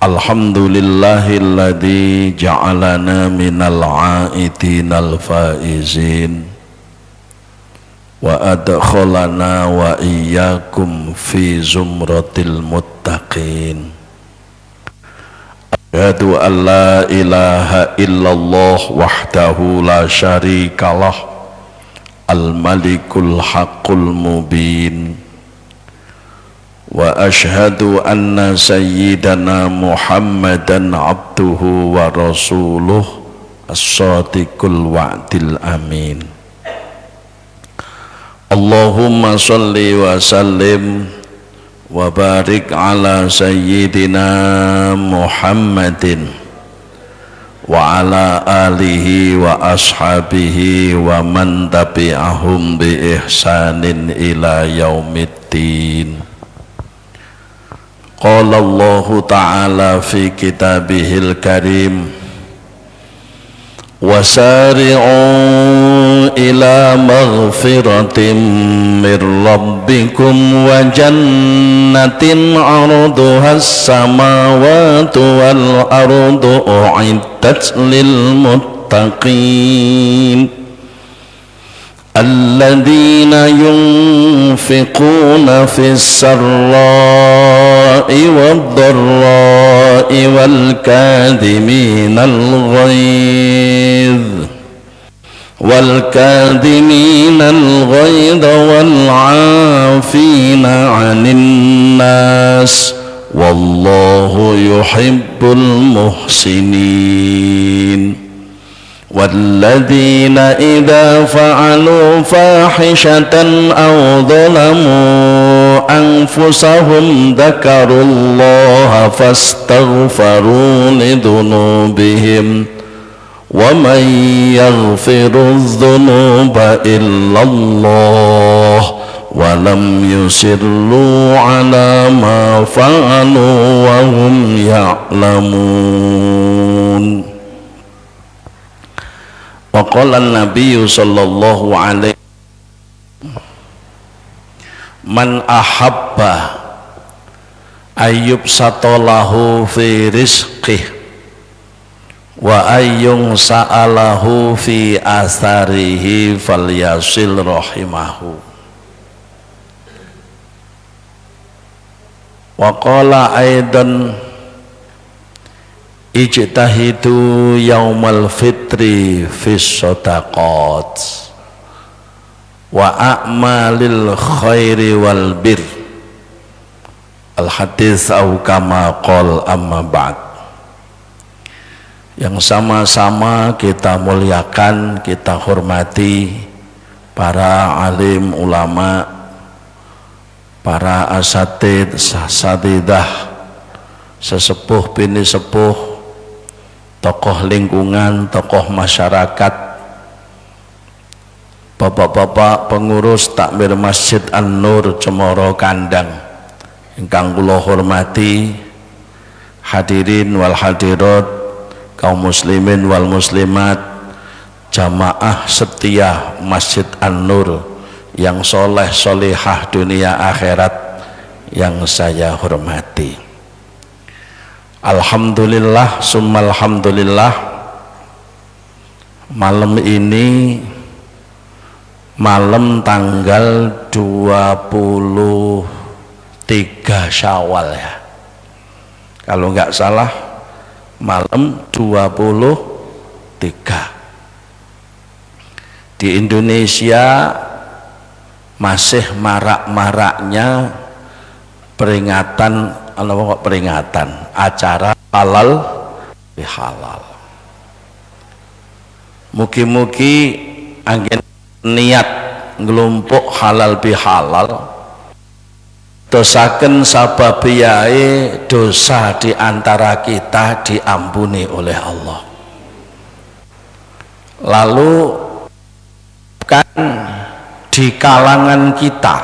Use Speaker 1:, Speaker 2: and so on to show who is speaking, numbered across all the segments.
Speaker 1: Alhamdulillahilladzi ja'alana minal 'aidinal faizin wa adkhalana wa iyyakum fi zumratil muttaqin. Asyhadu an la ilaha illallah wahdahu la syarikalah al-malikul haqqul mubin. Wa ashhadu anna sayyidana Muhammadan abduhu wa rasuluh as-sadiqul wa'dil amin. Allahumma salli wa sallim wa barik ala sayyidina Muhammadin wa ala alihi wa ashabihi wa man tabi'ahum bi ihsanin ila yaumiddin. Qala Allah Ta'ala fi kitabihil karim wasari'u ila maghfiratin mir rabbikum wa jannatin 'arduhas samawati wal ardu u'iddat lil muttaqin alladzina yunfiquna fis sarra'i wad-dharra'i wal kadhiminal ghaidh wal 'afina 'anil nas wallahu yuhibbul muhsinin. والذين إذا فعلوا فاحشة أو ظلموا أنفسهم ذكروا الله فاستغفروا لذنوبهم ومن يغفر الذنوب إلا الله ولم يصروا على ما فعلوا وهم يعلمون. Wa qala an-nabiy sallallahu alaihi man ahabba ayyub satolahu fi rizqih wa ayyung sa'alahu fi asarihi falyasil rahimahu. Wa qala aidan ijtahidu yaumal fitri fis shadaqat wa a'malil khairi wal bir. Al hadis au kama qol amma ba'd. Yang sama-sama kita muliakan, kita hormati para alim ulama, para asatid, asatidah, sesepuh bini sepuh, tokoh lingkungan, tokoh masyarakat, bapak-bapak pengurus takmir Masjid An-Nur Cemoro Kandang ingkang kula hormati, hadirin wal hadirat, kaum muslimin wal muslimat, jamaah setia Masjid An-Nur yang soleh solihah dunia akhirat yang saya hormati. Alhamdulillah summa alhamdulillah, malam ini malam tanggal 23 Syawal ya, kalau nggak salah malam 23. Di Indonesia masih marak-maraknya peringatan acara halal bihalal. Mugi-mugi angin niat ngelumpuk halal bihalal dosaken sababiyae dosa di antara kita diampuni oleh Allah. Lalu kan di kalangan kita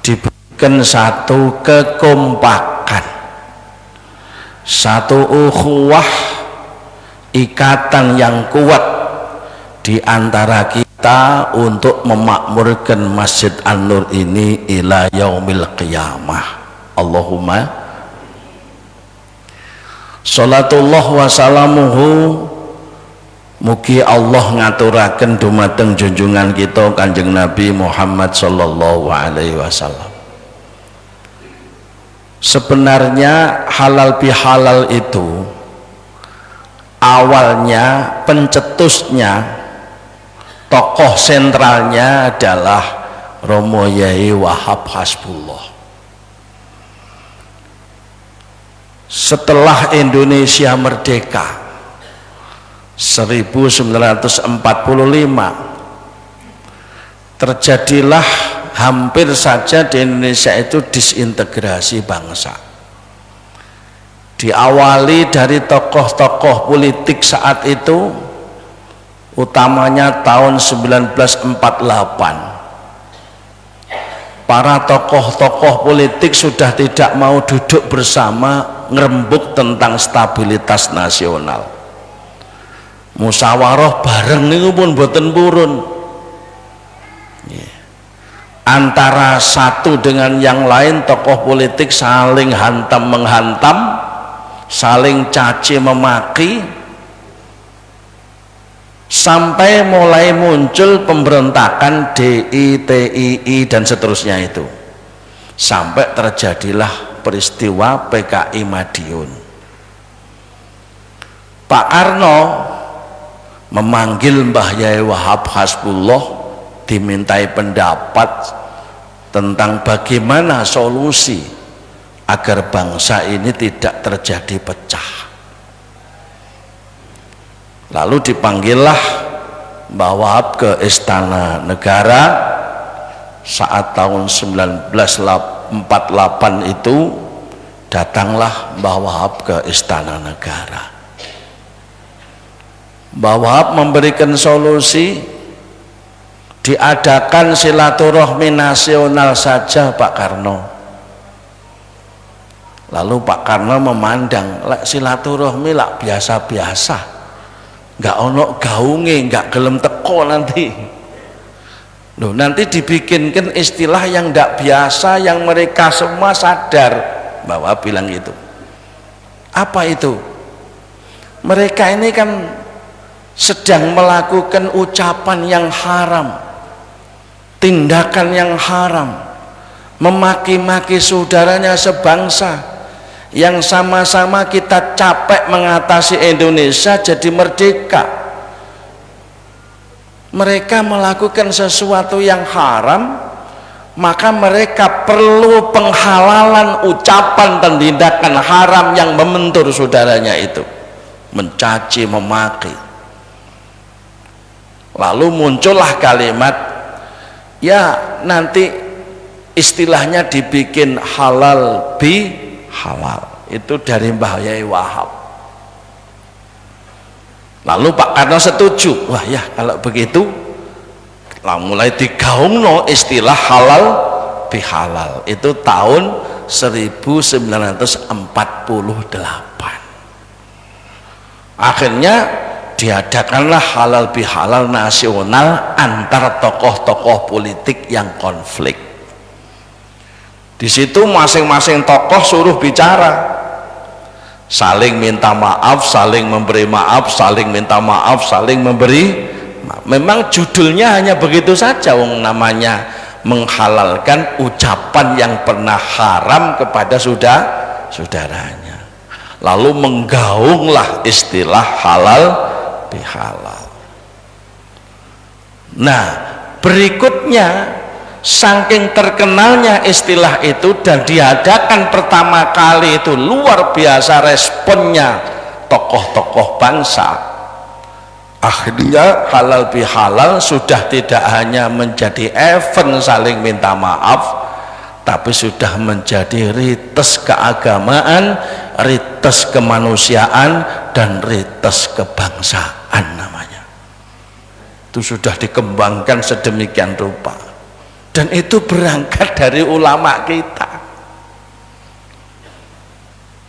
Speaker 1: diberikan satu kekompakan, satu ukhuwah, ikatan yang kuat di antara kita kita untuk memakmurkan Masjid An-Nur ini ila yaumil qiyamah. Allahumma salatullah wa salamuhu, mugi Allah ngaturaken dumateng junjungan kita Kanjeng Nabi Muhammad sallallahu alaihi wasallam. Sebenarnya halal bihalal itu awalnya, pencetusnya, tokoh sentralnya adalah Romo Yai Wahab Hasbullah. Setelah Indonesia merdeka 1945, terjadilah hampir saja di Indonesia itu disintegrasi bangsa. Diawali dari tokoh-tokoh politik saat itu, utamanya tahun 1948. Para tokoh-tokoh politik sudah tidak mau duduk bersama ngerembuk tentang stabilitas nasional. Musyawarah bareng niku pun boten purun. Antara satu dengan yang lain, tokoh politik saling hantam menghantam, saling caci memaki, sampai mulai muncul pemberontakan DI, TII dan seterusnya itu, sampai terjadilah peristiwa PKI Madiun. Pak Karno memanggil Mbah Yai Wahab Hasbullah, dimintai pendapat tentang bagaimana solusi agar bangsa ini tidak terjadi pecah. Lalu dipanggillah Mbah Wahab ke Istana Negara saat tahun 1948 itu. Datanglah Mbah Wahab ke Istana Negara. Mbah Wahab memberikan solusi, diadakan silaturahmi nasional saja Pak Karno. Lalu Pak Karno memandang, silaturahmi lah biasa-biasa, nggak ono gaunge, nggak gelem teko nanti. Loh, nanti dibikinkan istilah yang nggak biasa, yang mereka semua sadar. Bahwa bilang itu. Apa itu? Mereka ini kan sedang melakukan ucapan yang haram, tindakan yang haram, memaki-maki saudaranya sebangsa yang sama-sama kita capek mengatasi Indonesia jadi merdeka. Mereka melakukan sesuatu yang haram, maka mereka perlu penghalalan ucapan dan tindakan haram yang membentur saudaranya itu, mencaci, memaki. Lalu muncullah kalimat, ya nanti istilahnya dibikin halal bi halal. Itu dari Mbah Yai Wahab. Lalu Pak Karno setuju. Wah ya kalau begitu lah mulai digaungno istilah halal bi halal. Itu tahun 1948. Akhirnya diadakanlah halal bihalal nasional antar tokoh-tokoh politik yang konflik. Di situ masing-masing tokoh suruh bicara, saling minta maaf, saling memberi maaf, saling minta maaf, saling memberi maaf. Memang judulnya hanya begitu saja, wong namanya menghalalkan ucapan yang pernah haram kepada saudaranya. Lalu menggaunglah istilah halal bihalal. Nah, berikutnya saking terkenalnya istilah itu dan diadakan pertama kali itu luar biasa responnya tokoh-tokoh bangsa. Akhirnya halal bihalal sudah tidak hanya menjadi event saling minta maaf, tapi sudah menjadi rites keagamaan, rites kemanusiaan, dan rites kebangsaan namanya. Itu sudah dikembangkan sedemikian rupa, dan itu berangkat dari ulama kita.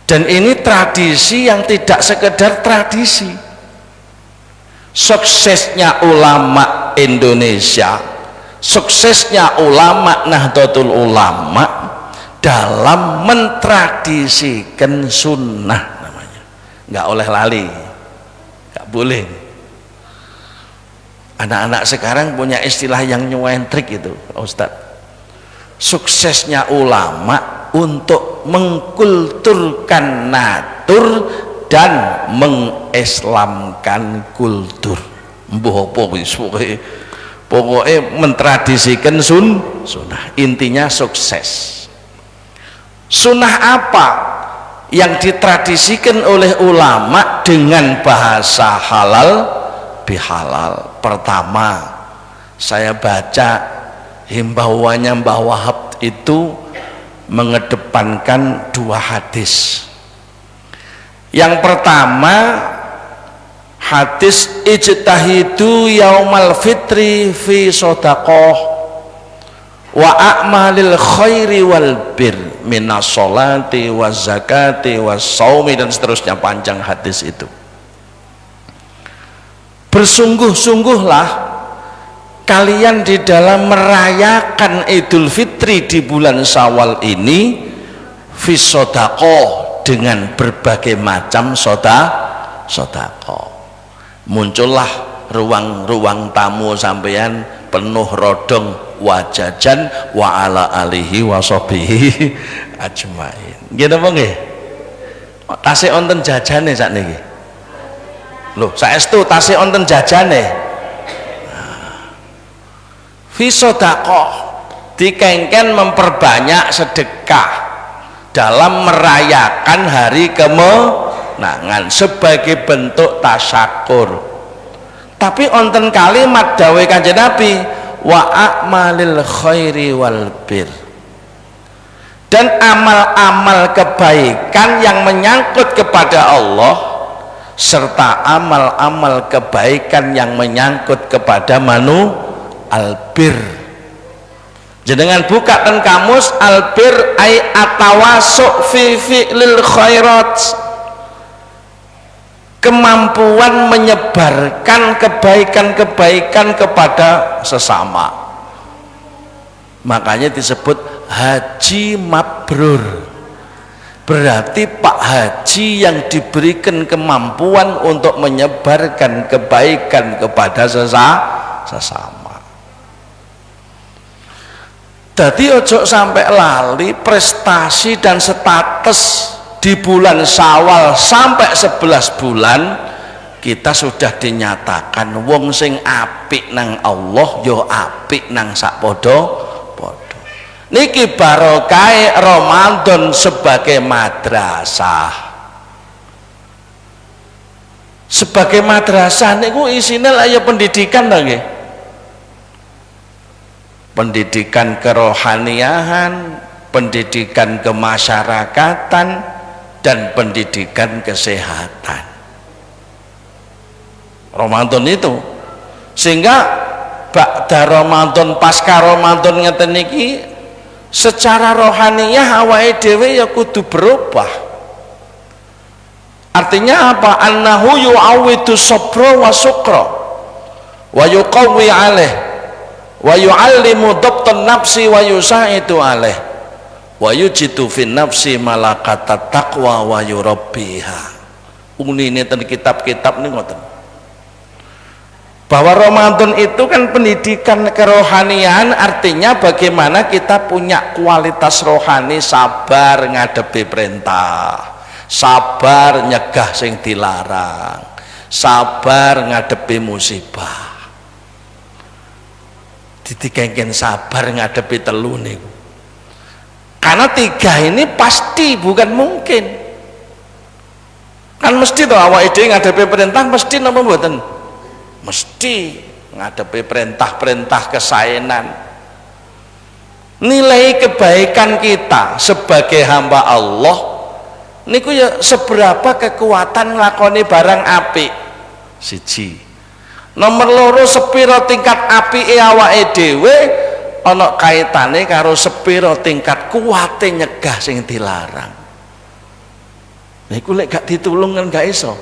Speaker 1: Dan ini tradisi yang tidak sekedar tradisi, suksesnya ulama Indonesia, suksesnya ulama Nahdlatul Ulama dalam mentradisikan sunnah namanya. Nggak oleh lali, nggak boleh. Anak-anak sekarang punya istilah yang nyuentrik itu, Ustaz. Suksesnya ulama untuk mengkulturkan natur dan mengislamkan kultur. Mbuh apa wis pokoknya mentradisikan sunnah. Intinya sukses. Sunnah apa yang ditradisikan oleh ulama dengan bahasa halal bihalal? Pertama, saya baca himbauannya Mbah Wahab itu mengedepankan 2 hadis. Yang pertama, hadis ijtahidu yaumal fitri fi shadaqah wa a'malil khairi wal bir minas sholati waz zakati was shaumi, dan seterusnya, panjang hadis itu. Bersungguh-sungguhlah kalian di dalam merayakan Idul Fitri di bulan Syawal ini fi shadaqah, dengan berbagai macam sedekah. Muncullah ruang-ruang tamu sampeyan penuh rodong wajajan wa ala alihi wa sahbihi ajmain. Nggih napa nggih? Tasih wonten jajane sakniki. Lho, saestu tasih wonten jajane. Fi shadaqah, dikengken memperbanyak sedekah dalam merayakan hari kemenangan sebagai bentuk tasyakur. Tapi onten kalimat dawuh Kanjeng Nabi, wa a'malil khairi wal bir, dan amal-amal kebaikan yang menyangkut kepada Allah serta amal-amal kebaikan yang menyangkut kepada albir. Jenengan buka ten kamus, albir ay atawasuk fi fi'lil khairat, kemampuan menyebarkan kebaikan-kebaikan kepada sesama. Makanya disebut haji mabrur, berarti Pak Haji yang diberikan kemampuan untuk menyebarkan kebaikan kepada sesama. Jadi ojo sampai lali prestasi dan status di bulan Syawal sampai 11 bulan kita sudah dinyatakan wong sing apik nang Allah yo apik nang sak podo-podo. Niki barokah Ramadan sebagai madrasah. Sebagai madrasah niku isine lah ya pendidikan ta nggih. Pendidikan kerohaniahan, pendidikan kemasyarakatan, dan pendidikan kesehatan. Ramadan itu, sehingga ba'da Ramadan, pasca Ramadan ngeten niki, secara rohaniyah awake dhewe ya kudu berubah. Artinya apa? Annahu yu'awwidu sabra wa sukra wa yuqawwi alaih wa yu'allimu dhabtan nafsi wa yusaidu alaih wa yujidu fin nafsi malakata taqwa wa yurabbiha. Unine ten kitab-kitab ini ngoten, bahwa Ramadan itu kan pendidikan kerohanian, artinya bagaimana kita punya kualitas rohani, sabar ngadepi perintah, sabar nyegah sing dilarang, sabar ngadepi musibah. Dikengken sabar ngadepi telu niku. Karena 3 ini pasti bukan mungkin. Kan mesti toh awake dhewe ngadepi perintah mesti napa mboten? Mesti ngadepi perintah-perintah kesaenan. Nilai kebaikan kita sebagai hamba Allah niku ya seberapa kekuatan nglakoni barang apik. Siji. Nomor loro, sepiro tingkat apike awake dhewe ana kaitane karo sepiro tingkat kuwate nyegah sing dilarang. Niku lek gak ditulung kan gak iso.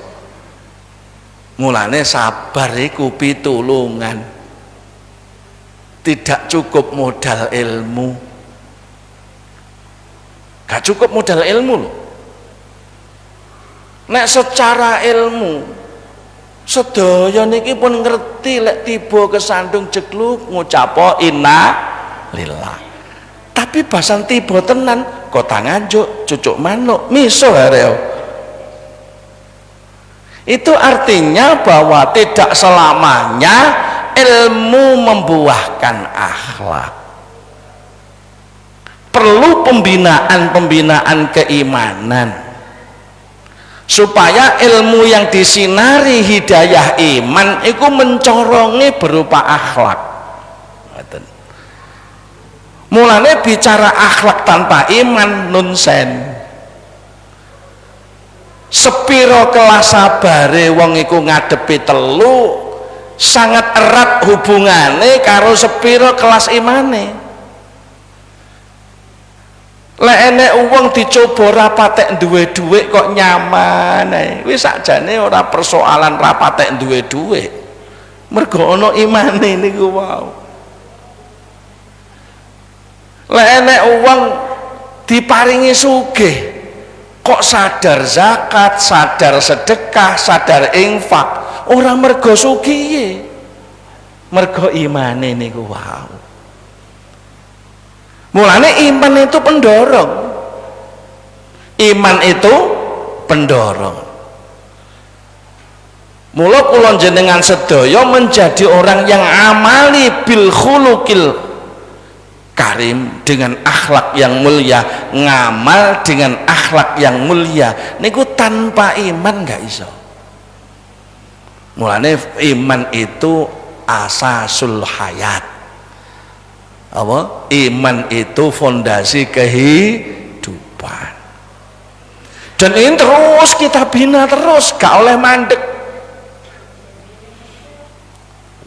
Speaker 1: Mulane sabar iku pitulungan. Tidak cukup modal ilmu. Gak cukup modal ilmu loh. Nek secara ilmu sedaya niki pun ngerti lek tiba kesandung jegluk ngucapo inna lillah. Tapi basan tiba tenan kota Nganjuk cucuk manuk miso areo. Itu artinya bahwa tidak selamanya ilmu membuahkan akhlak. Perlu pembinaan keimanan supaya ilmu yang disinari hidayah iman itu mencorongi berupa akhlak. Mulane bicara akhlak tanpa iman nunsen. Sepiro kelas sabare wong iku ngadepi telu sangat erat hubungane karo sepiro kelas imane. Lek enek wong dicoba ra patek duwe dhuwit kok nyaman ae. Wis sakjane ora persoalan ra patek duwe dhuwit. Mergo ana imane niku wae. Lek enek wong diparingi sugih kok sadar zakat, sadar sedekah, sadar infak, ora mergo sugih, mergo imane niku wow. Mulane iman itu pendorong. Iman itu pendorong. Mula kula jenengan sedaya menjadi orang yang amali bil khuluqil karim, dengan akhlak yang mulia, ngamal dengan akhlak yang mulia niku tanpa iman gak iso. Mulane iman itu asasul hayat. Apa? Iman itu fondasi kehidupan. Dan ini terus kita bina terus, gak oleh mandek.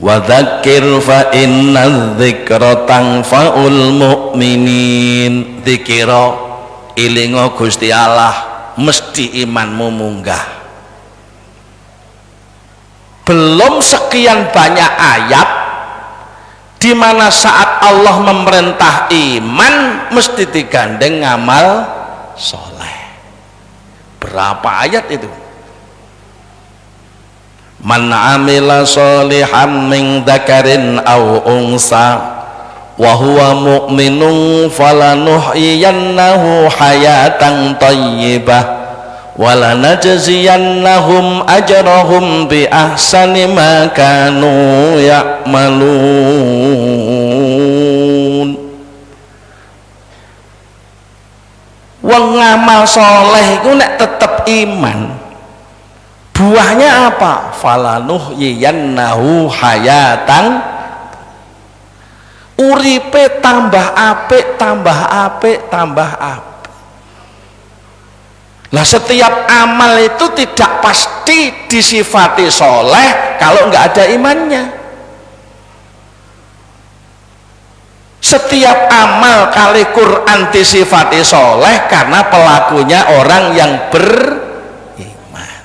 Speaker 1: Wa dzakir fa inna dzikra tanfa'ul mu'minin. Dzikira ilinga Gusti Allah mesti imanmu munggah. Belum sekian banyak ayat di mana saat Allah memerintah iman mesti digandeng ngamal soleh. Berapa ayat itu? Man amila solihan min dzakarin aw unsa wa huwa mu'minun falanuhyiyannahu hayatan thayyibah walanajziyannahum ajrahum bi ahsani ma kanu ya'malun. Wong ngamal soleh iku nek tetep iman, buahnya apa? Falanuhyiyannahu hayatan, uripe tambah apik, tambah apik, tambah apik. Lah setiap amal itu tidak pasti disifati soleh kalau nggak ada imannya. Setiap amal kali Quran disifati soleh karena pelakunya orang yang beriman.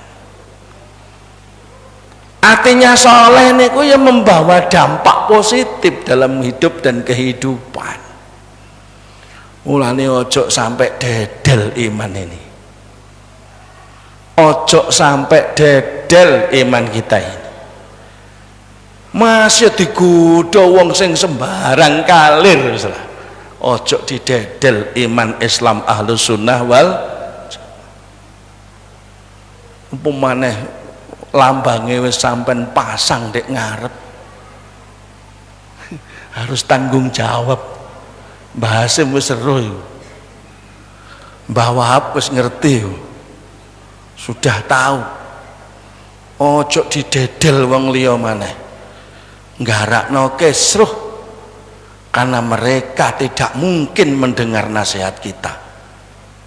Speaker 1: Artinya soleh niku ya membawa dampak positif dalam hidup dan kehidupan. Mulane ojo sampai dedel iman ini. Ojo sampai dedel iman kita ini. Masih digoda wong sing sembarang kalir salah. Ojo didedel iman Islam Ahlus Sunnah wal umpamane lambange wis sampean pasang dek ngarep. Harus tanggung jawab. Bahasa wis seru. Mbah Wahab wis ngerti. Sudah tahu. Ojo didedel wong liya maneh. Nggarakno kesruh karena mereka tidak mungkin mendengar nasihat kita.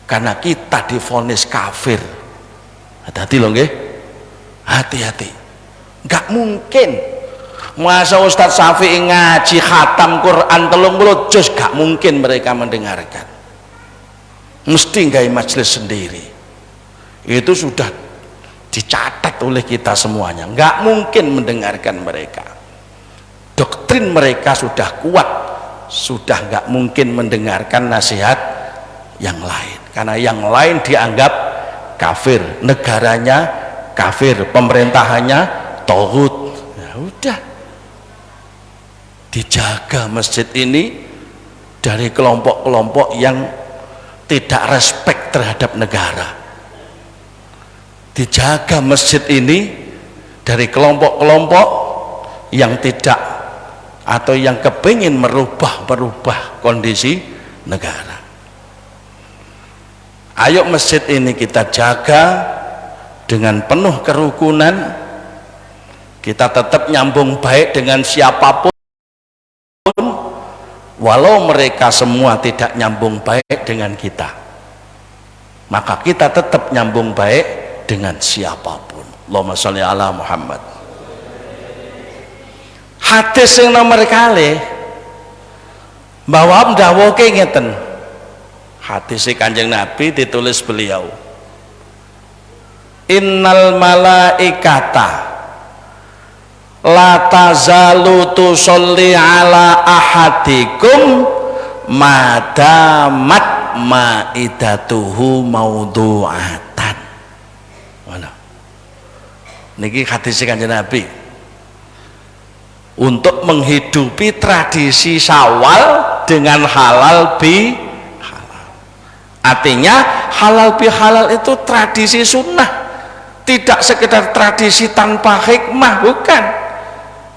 Speaker 1: Karena kita divonis kafir. Hati-hati loh nggih. Hati-hati. Enggak mungkin. Masa Ustadz Syafi'i ngaji khatam Quran 30 juz, gak mungkin mereka mendengarkan. Mesti nggawe majelis sendiri. Itu sudah dicatat oleh kita semuanya. Nggak mungkin mendengarkan mereka. Doktrin mereka sudah kuat, sudah nggak mungkin mendengarkan nasihat yang lain, karena yang lain dianggap kafir, negaranya kafir, pemerintahannya tauhid. Ya udah, dijaga masjid ini dari kelompok-kelompok yang tidak respek terhadap negara. Dijaga masjid ini dari kelompok-kelompok yang tidak atau yang kepingin merubah kondisi negara. Ayo masjid ini kita jaga dengan penuh kerukunan. Kita tetap nyambung baik dengan siapapun, walau mereka semua tidak nyambung baik dengan kita, maka kita tetap nyambung baik dengan siapapun. Allahumma sholli ala Muhammad. Hadis yang nomor kali bahwa mdawuhke ngeten, hadis Kanjeng Nabi ditulis beliau, innal malaikata la tazalu tusolli ala ahadikum madamat maidatuhu maudu'atan. Mana niki hadis Kanjeng Nabi untuk menghidupi tradisi Syawal dengan halal bi halal. Artinya halal bi halal itu tradisi sunnah, tidak sekedar tradisi tanpa hikmah, bukan.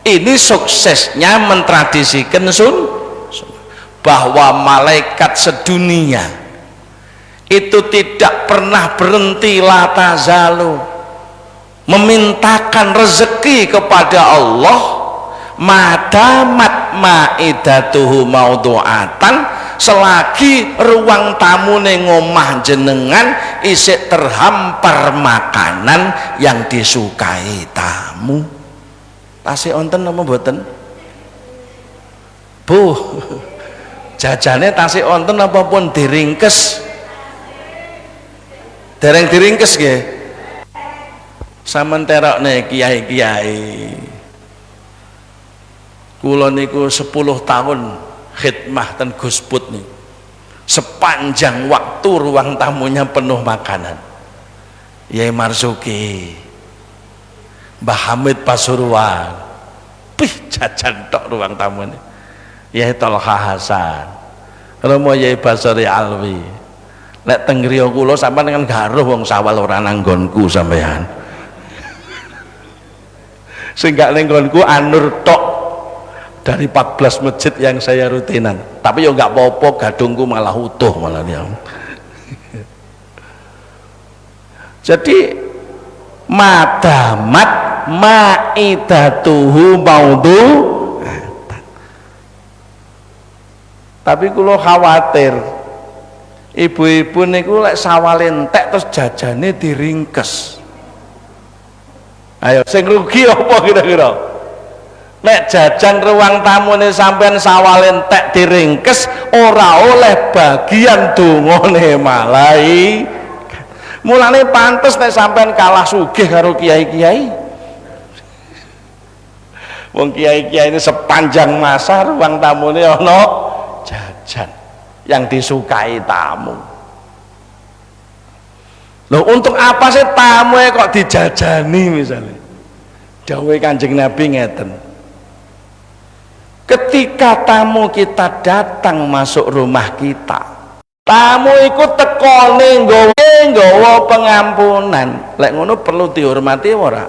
Speaker 1: Ini suksesnya mentradisikan bahwa malaikat sedunia itu tidak pernah berhenti la tazalu memintakan rezeki kepada Allah madamat maidatuhu maudu'atan, selagi ruang tamu ning omah jenengan isik terhampar makanan yang disukai tamu. Tasih onten apa mboten? Bu, jajane tasih onten apa pun diringkes? Dereng diringkes nggih. Sampeyan terokne kiai-kiai. Kula niku 10 tahun khidmah ten Gus Put nih. Sepanjang waktu ruang tamunya penuh makanan. Yai Marzuki, Mbah Hamid Pasuruan, pih jajan tok ruang tamunya. Yai Tolha Hasan, Romo Yai Basari Alwi. Lek teng griya kula sampean kan garuh wong Sawal ora nang nggonku sampean. Sing gak ning nggonku Anur tok dari 14 masjid yang saya rutinan, tapi ya nggak apa-apa, gadungku malah utuh malah dia. Jadi madamat maidatuhu maudu, tapi kulo khawatir ibu-ibu niku lek sawal entek terus jajane diringkes. Ayo sing rugi apa kira-kira? Nek jajan ruang tamu ini sampean sawal entek diringkes, ora oleh bagian dongane malaikat. Mulane pantes nek sampean kalah sugih karo kiai-kiai. Wong kiai-kiai ini sepanjang masa ruang tamu ini ono jajan yang disukai tamu. Loh, untuk apa sih tamu kok dijajani misalnya? Dawuh Kanjeng Nabi ngeten. Ketika tamu kita datang masuk rumah kita, tamu ikut tekone nggawa pengampunan. Lek ngono perlu dihormati ora?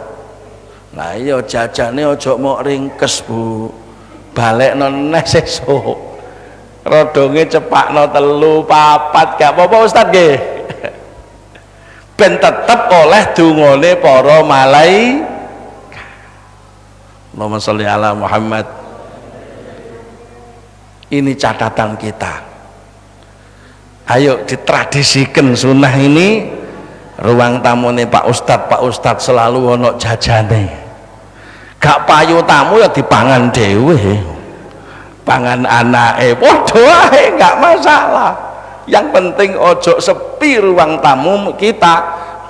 Speaker 1: Lah iya jajane aja mok ringkes, Bu. Balekno neh sesuk. Rodonge cepakno 3, 4, gak apa-apa Ustaz nggih. Ben tetep oleh dungane para malaikat. Allahumma sholli ala Muhammad. Ini catatan kita. Ayo ditradisikan sunnah ini. Ruang tamu nih Pak Ustadz selalu ono jajane. Gak payu tamu ya dipangan dewe, pangan anake padha ae, gak masalah. Yang penting ojo sepi ruang tamu kita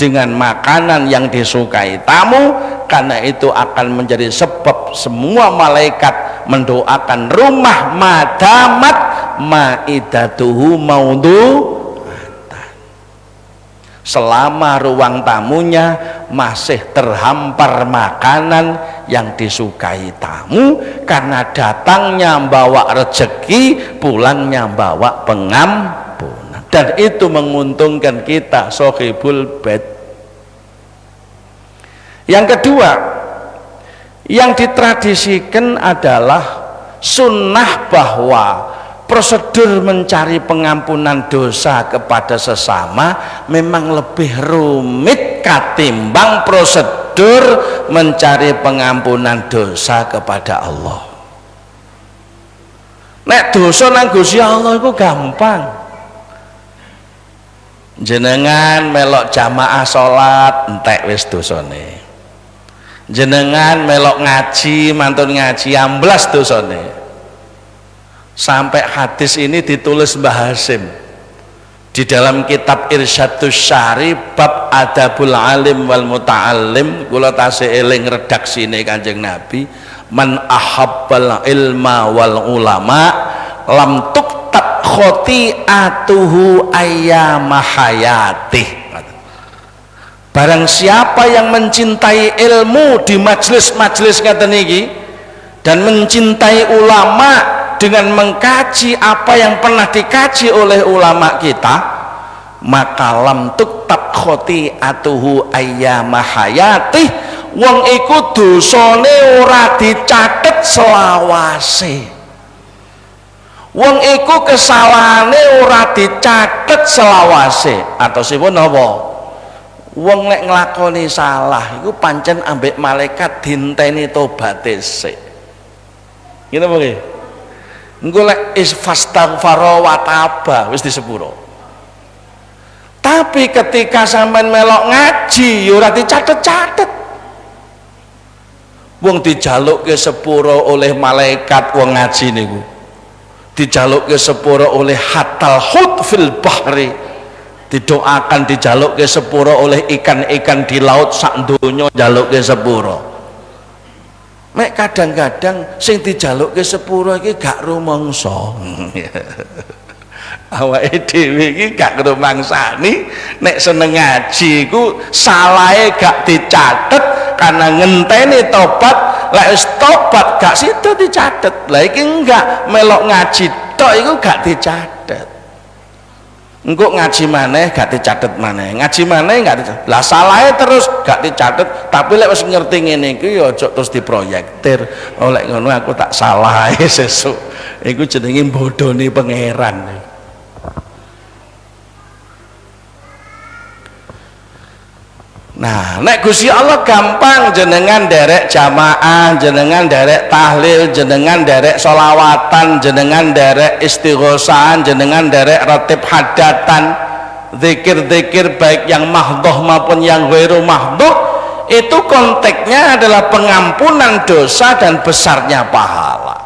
Speaker 1: dengan makanan yang disukai tamu, karena itu akan menjadi sebab semua malaikat mendoakan rumah madamat maidatuhu maudu, selama ruang tamunya masih terhampar makanan yang disukai tamu, karena datangnya bawa rezeki, pulangnya bawa pengampunan, dan itu menguntungkan kita sohibul bait. Yang kedua yang ditradisikan adalah sunnah bahwa prosedur mencari pengampunan dosa kepada sesama memang lebih rumit ketimbang prosedur mencari pengampunan dosa kepada Allah. Nek dosa nang Gusti Allah itu gampang. Jenengan melok jamaah salat entek wis dosane. Jenengan melok ngaji mantun ngaji amblas dosane. Sampai hadis ini ditulis Mbah Hasim di dalam kitab Irsyadus Syari bab Adabul Alim wal Muta'allim. Kula tasih eling redaksine Kanjeng Nabi, man ahabbal ilma wal ulama lam tuktab khoti'atuhu ayyama hayatih. Barang siapa yang mencintai ilmu di majelis-majelis ngaten iki dan mencintai ulama dengan mengkaji apa yang pernah dikaji oleh ulama kita, maka lam tuktab khoti'atuhu ayyama hayatih, wong iku dosane ora dicatet selawase, wong iku kesalahane ora dicatet selawase. Atau sipun napa, wong nek nglakoni salah iku pancen ambek malaikat dinteni tobaté sik. Ngene apa nggih? Engko lek fastaghfara wa taba wis disepuro. Tapi ketika sampean melok ngaji ya ora dicatet-catet. Wong dijalukke sepuro oleh malaikat wong ngaji niku. Dijalukke sepuro oleh hatal hut fil bahri. Didoakan dijalukke sepuro oleh ikan-ikan di laut sak donya jalukke sepuro. Mek kadang-kadang sing dijalukke sepuro iki gak rumangsa. Awake dhewe iki gak rumangsani nek seneng ngaji iku salahe gak dicatet karena ngenteni tobat. Lek wis tobat gak sida dicatet. Lah iki enggak, melok ngaji tok iku gak dicatet. Engko ngaji maneh gak dicatet maneh, ngaji maneh gak dicatet. Lah salahe terus gak dicatet, tapi lek wis ngerti ngene iki ya aja terus diproyektir. Oh lek ngono aku tak salah sesuk. Iku jenenge bodoni pangeran. Nah, nek Gusti Allah gampang, jenengan derek jamaah, jenengan derek tahlil, jenengan derek sholawatan, jenengan derek istighosahan, jenengan derek ratib hadatan, zikir-zikir baik yang mahdhoh maupun yang ghairu mahdhoh, itu konteksnya adalah pengampunan dosa dan besarnya pahala.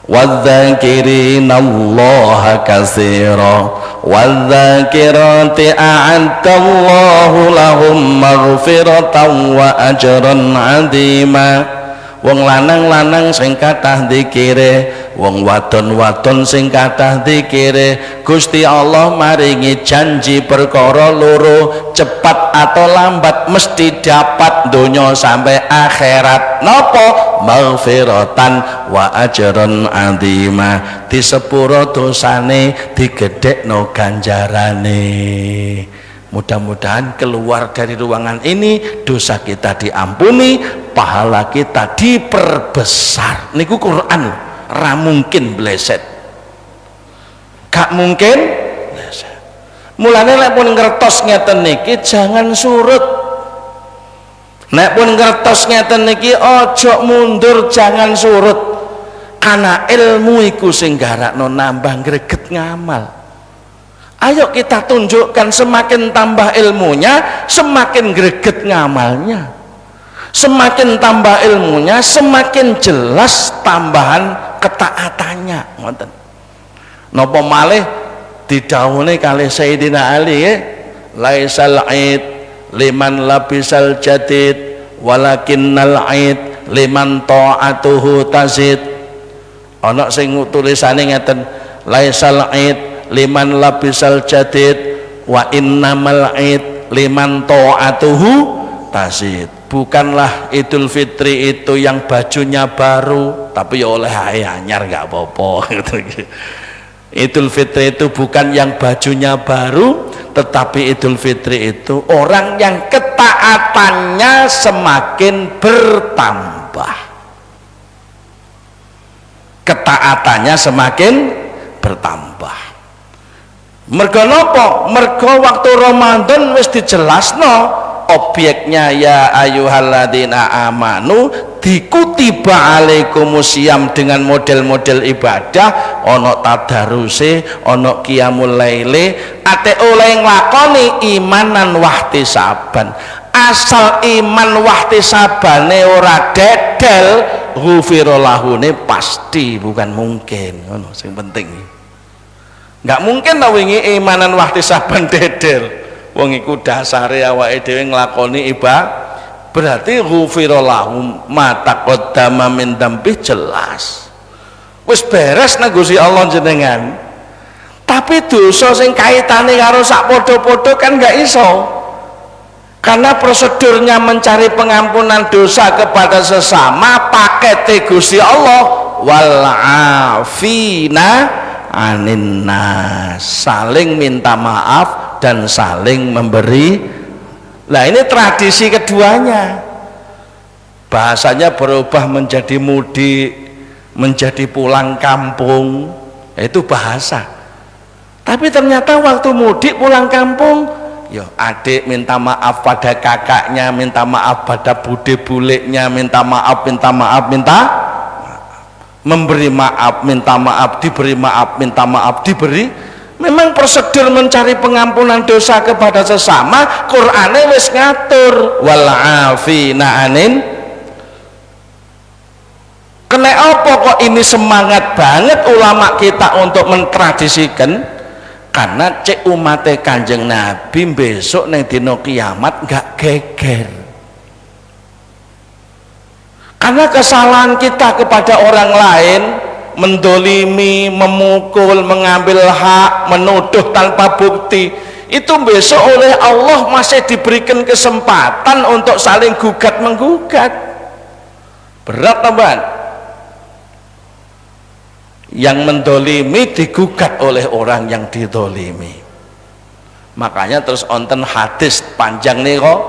Speaker 1: Wadzakirin Allah katsira wadzakirati a'addallahu lahum maghfiratan wa ajran 'azima. Wong lanang-lanang sing kathah dzikire, wong wadon-wadon sing kathah dzikire, Gusti Allah maringi janji perkara loro, cepat atau lambat mesti dapat donya sampai akhirat. Napa? Maghfiratan wa ajran 'azima. Disepuro dosane, digedhekno ganjarane. Mudah-mudahan keluar dari ruangan ini dosa kita diampuni, pahala kita diperbesar. Niku Quran, ra mungkin bleset, gak mungkin bleset. Mulane lek pun ngertos ngeten niki jangan surut. Nek pun ngertos ngeten niki ojo mundur, jangan surut. Karena ilmu iku sing garakno nambah greget ngamal. Ayo kita tunjukkan, semakin tambah ilmunya semakin greget ngamalnya, semakin tambah ilmunya semakin jelas tambahan ketaatannya. Ngoten napa malih didhawuhne kalih Sayyidina Ali, laisal id liman labisal jadid walakinnal aid liman ta'atuhu tazid. Ana sing tulisane ngeten, laisal aid liman labisal jadid wa innamal aid liman ta'atuhu tazid. Bukanlah Idul Fitri itu yang bajunya baru, tapi ya oleh anyar nggak apa-apa. Idul Fitri itu bukan yang bajunya baru, tetapi Idul Fitri itu orang yang ketaatannya semakin bertambah. Ketaatannya semakin bertambah. Mergo napa? Mergo waktu Ramadan wis dijelasno objeknya, ya ayyuhalladzina amanu dikutiba alaikumusiyam dengan model-model ibadah, ono tadaruse, ono qiyamul laili, ate oleh nglakoni imanan wahtisaban. Asal iman wahtisabane ora dedel, ghufira lahune pasti, bukan mungkin. Ngono sing penting. Enggak mungkin ta wingi imanan wahtisaban dedel. Wong iku dasare awake dhewe nglakoni ibadah, berarti ghufira lahum ma taqaddama min dzambi, jelas wis beres nang Gusti Allah jenengan. Tapi dosa sing kaitane karo sak padha-padha kan gak iso, karena prosedurnya mencari pengampunan dosa kepada sesama paket Gusti Allah, wal afina anin nas, saling minta maaf dan saling memberi. Nah ini tradisi keduanya, bahasanya berubah menjadi mudik, menjadi pulang kampung, itu bahasa. Tapi ternyata waktu mudik pulang kampung, yo adik minta maaf pada kakaknya, minta maaf pada bude buliknya, minta maaf, memberi maaf, minta maaf, diberi maaf, minta maaf, diberi. Memang prosedur mencari pengampunan dosa kepada sesama, Qur'ane wis ngatur wal afina anin. Kena apa kok ini semangat banget ulama kita untuk mentradisikan? Karena cek umatnya Kanjeng Nabi besok neng dino kiamat gak geger. Karena kesalahan kita kepada orang lain, mendolimi, memukul, mengambil hak, menuduh tanpa bukti, itu besok oleh Allah masih diberikan kesempatan untuk saling gugat menggugat. Berat teman, yang mendolimi digugat oleh orang yang didolimi. Makanya terus onten hadis panjang nih kok,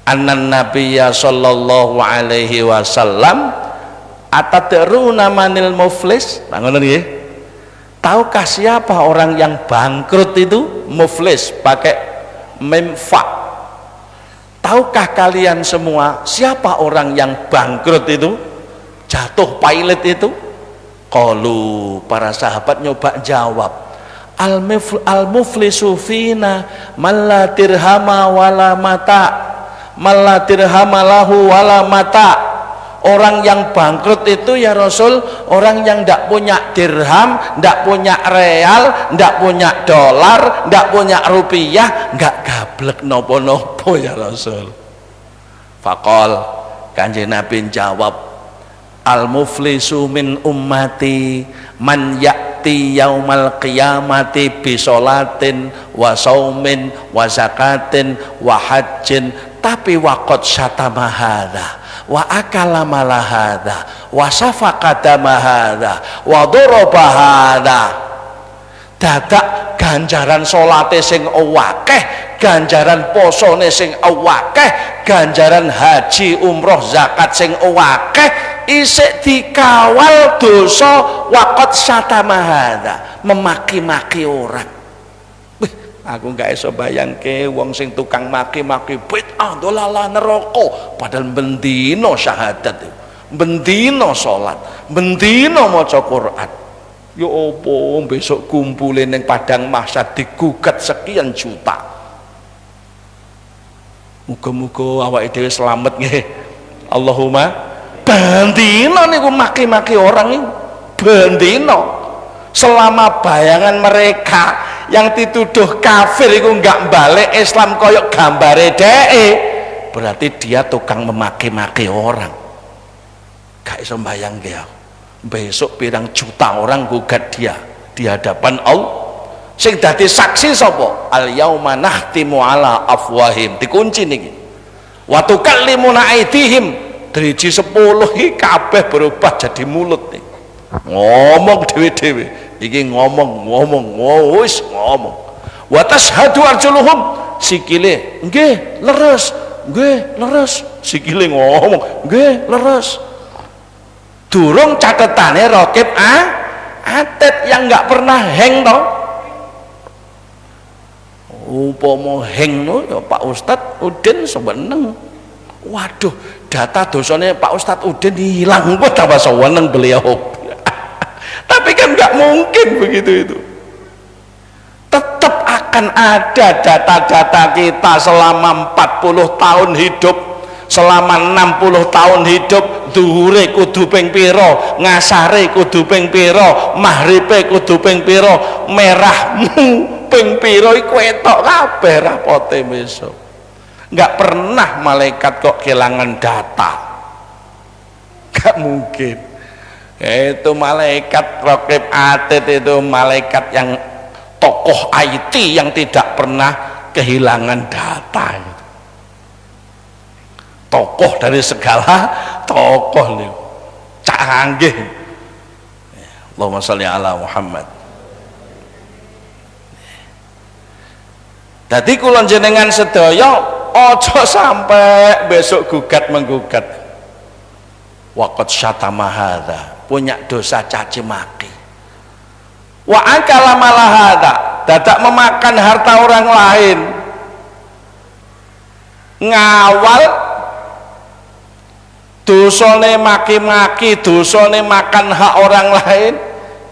Speaker 1: annan nabiyya sallallahu alaihi wasallam atadruna manil muflis. Nah, ngono nggih. Tahukah siapa orang yang bangkrut itu? Muflis pakai mim fa. Tahukah kalian semua siapa orang yang bangkrut itu? Jatuh pailit itu? Qalu, para sahabat nyoba jawab. Al-muflisu fina man la dirhama wala mata. Man la dirhama lahu wala mata. Orang yang bangkrut itu ya Rasul, orang yang tidak punya dirham, tidak punya real, tidak punya dolar, tidak punya rupiah, nggak gablek nopo-nopo ya Rasul. Faqol, Kanjeng Nabi jawab, al muflisu min ummati man ya'ti yaumal qiyamati bi sholatin wa saumin wa zakatin wa hajjin, tapi waqad syatama hadza wa akala malahada wa safaqata mahada wa daraba hada. Dadak ganjaran salate sing akeh, ganjaran posone sing akeh, ganjaran haji umroh zakat sing akeh, isik dikawal dosa waqad syatama hada, memaki-maki orang. Aku gak iso bayangke wong sing tukang maki-maki bid'ah dolala neraka, padahal bendino syahadat, bendino salat, bendino maca Quran. Ya opo besok kumpulin yang padang mahsyar digugat sekian juta. Muga-muga awake dhewe selamat nggih. Allahumma. Bendino niku maki-maki orang niku. Bendino. Selama bayangan mereka yang dituduh kafir itu nggak balik Islam koyok gambare dhek, berarti dia tukang memaki-maki orang. Gak iso mbayang ya, besok pirang juta orang gugat dia di hadapan Allah. Sing dadi saksi sapa? Al yauma nahtimu ala afwahim, dikunci niki. Wa tukallimuna aydihim, driji 10 iki kabeh berubah jadi mulut nih. Ngomong dhewe-dhewe, iki ngomong wis ngomong. Wa tashhadu arjuluhum, sikile nggih leres, sikile ngomong nggih leres. Durung catetane Raqib Atid yang nggak pernah hang toh. Umpama hang no ya Pak Ustadz Udin seweneng. Waduh, data dosanya Pak Ustadz Udin hilang kok tambah seweneng beliau. Tapi kan nggak mungkin begitu itu. Tetap akan ada data-data kita selama 40 tahun hidup, selama 60 tahun hidup. Zuhure kudu ping pira, ngasare kudu ping pira, maghribe kudu ping pira, merahmu ping pira iku etok kabeh rapote besok. Nggak pernah malaikat kok kehilangan data, nggak mungkin. Itu malaikat Raqib Atid itu malaikat yang tokoh IT yang tidak pernah kehilangan data. Tokoh dari segala tokoh nih, canggih. Allahumma sholli ala Muhammad. Jadi kula jenengan sedaya ojo sampai besok gugat menggugat. Waqad syatama hadza, punya dosa caci maki. Wa akala malahada, dadak memakan harta orang lain. Ngawal dosane maki-maki, dosane makan hak orang lain,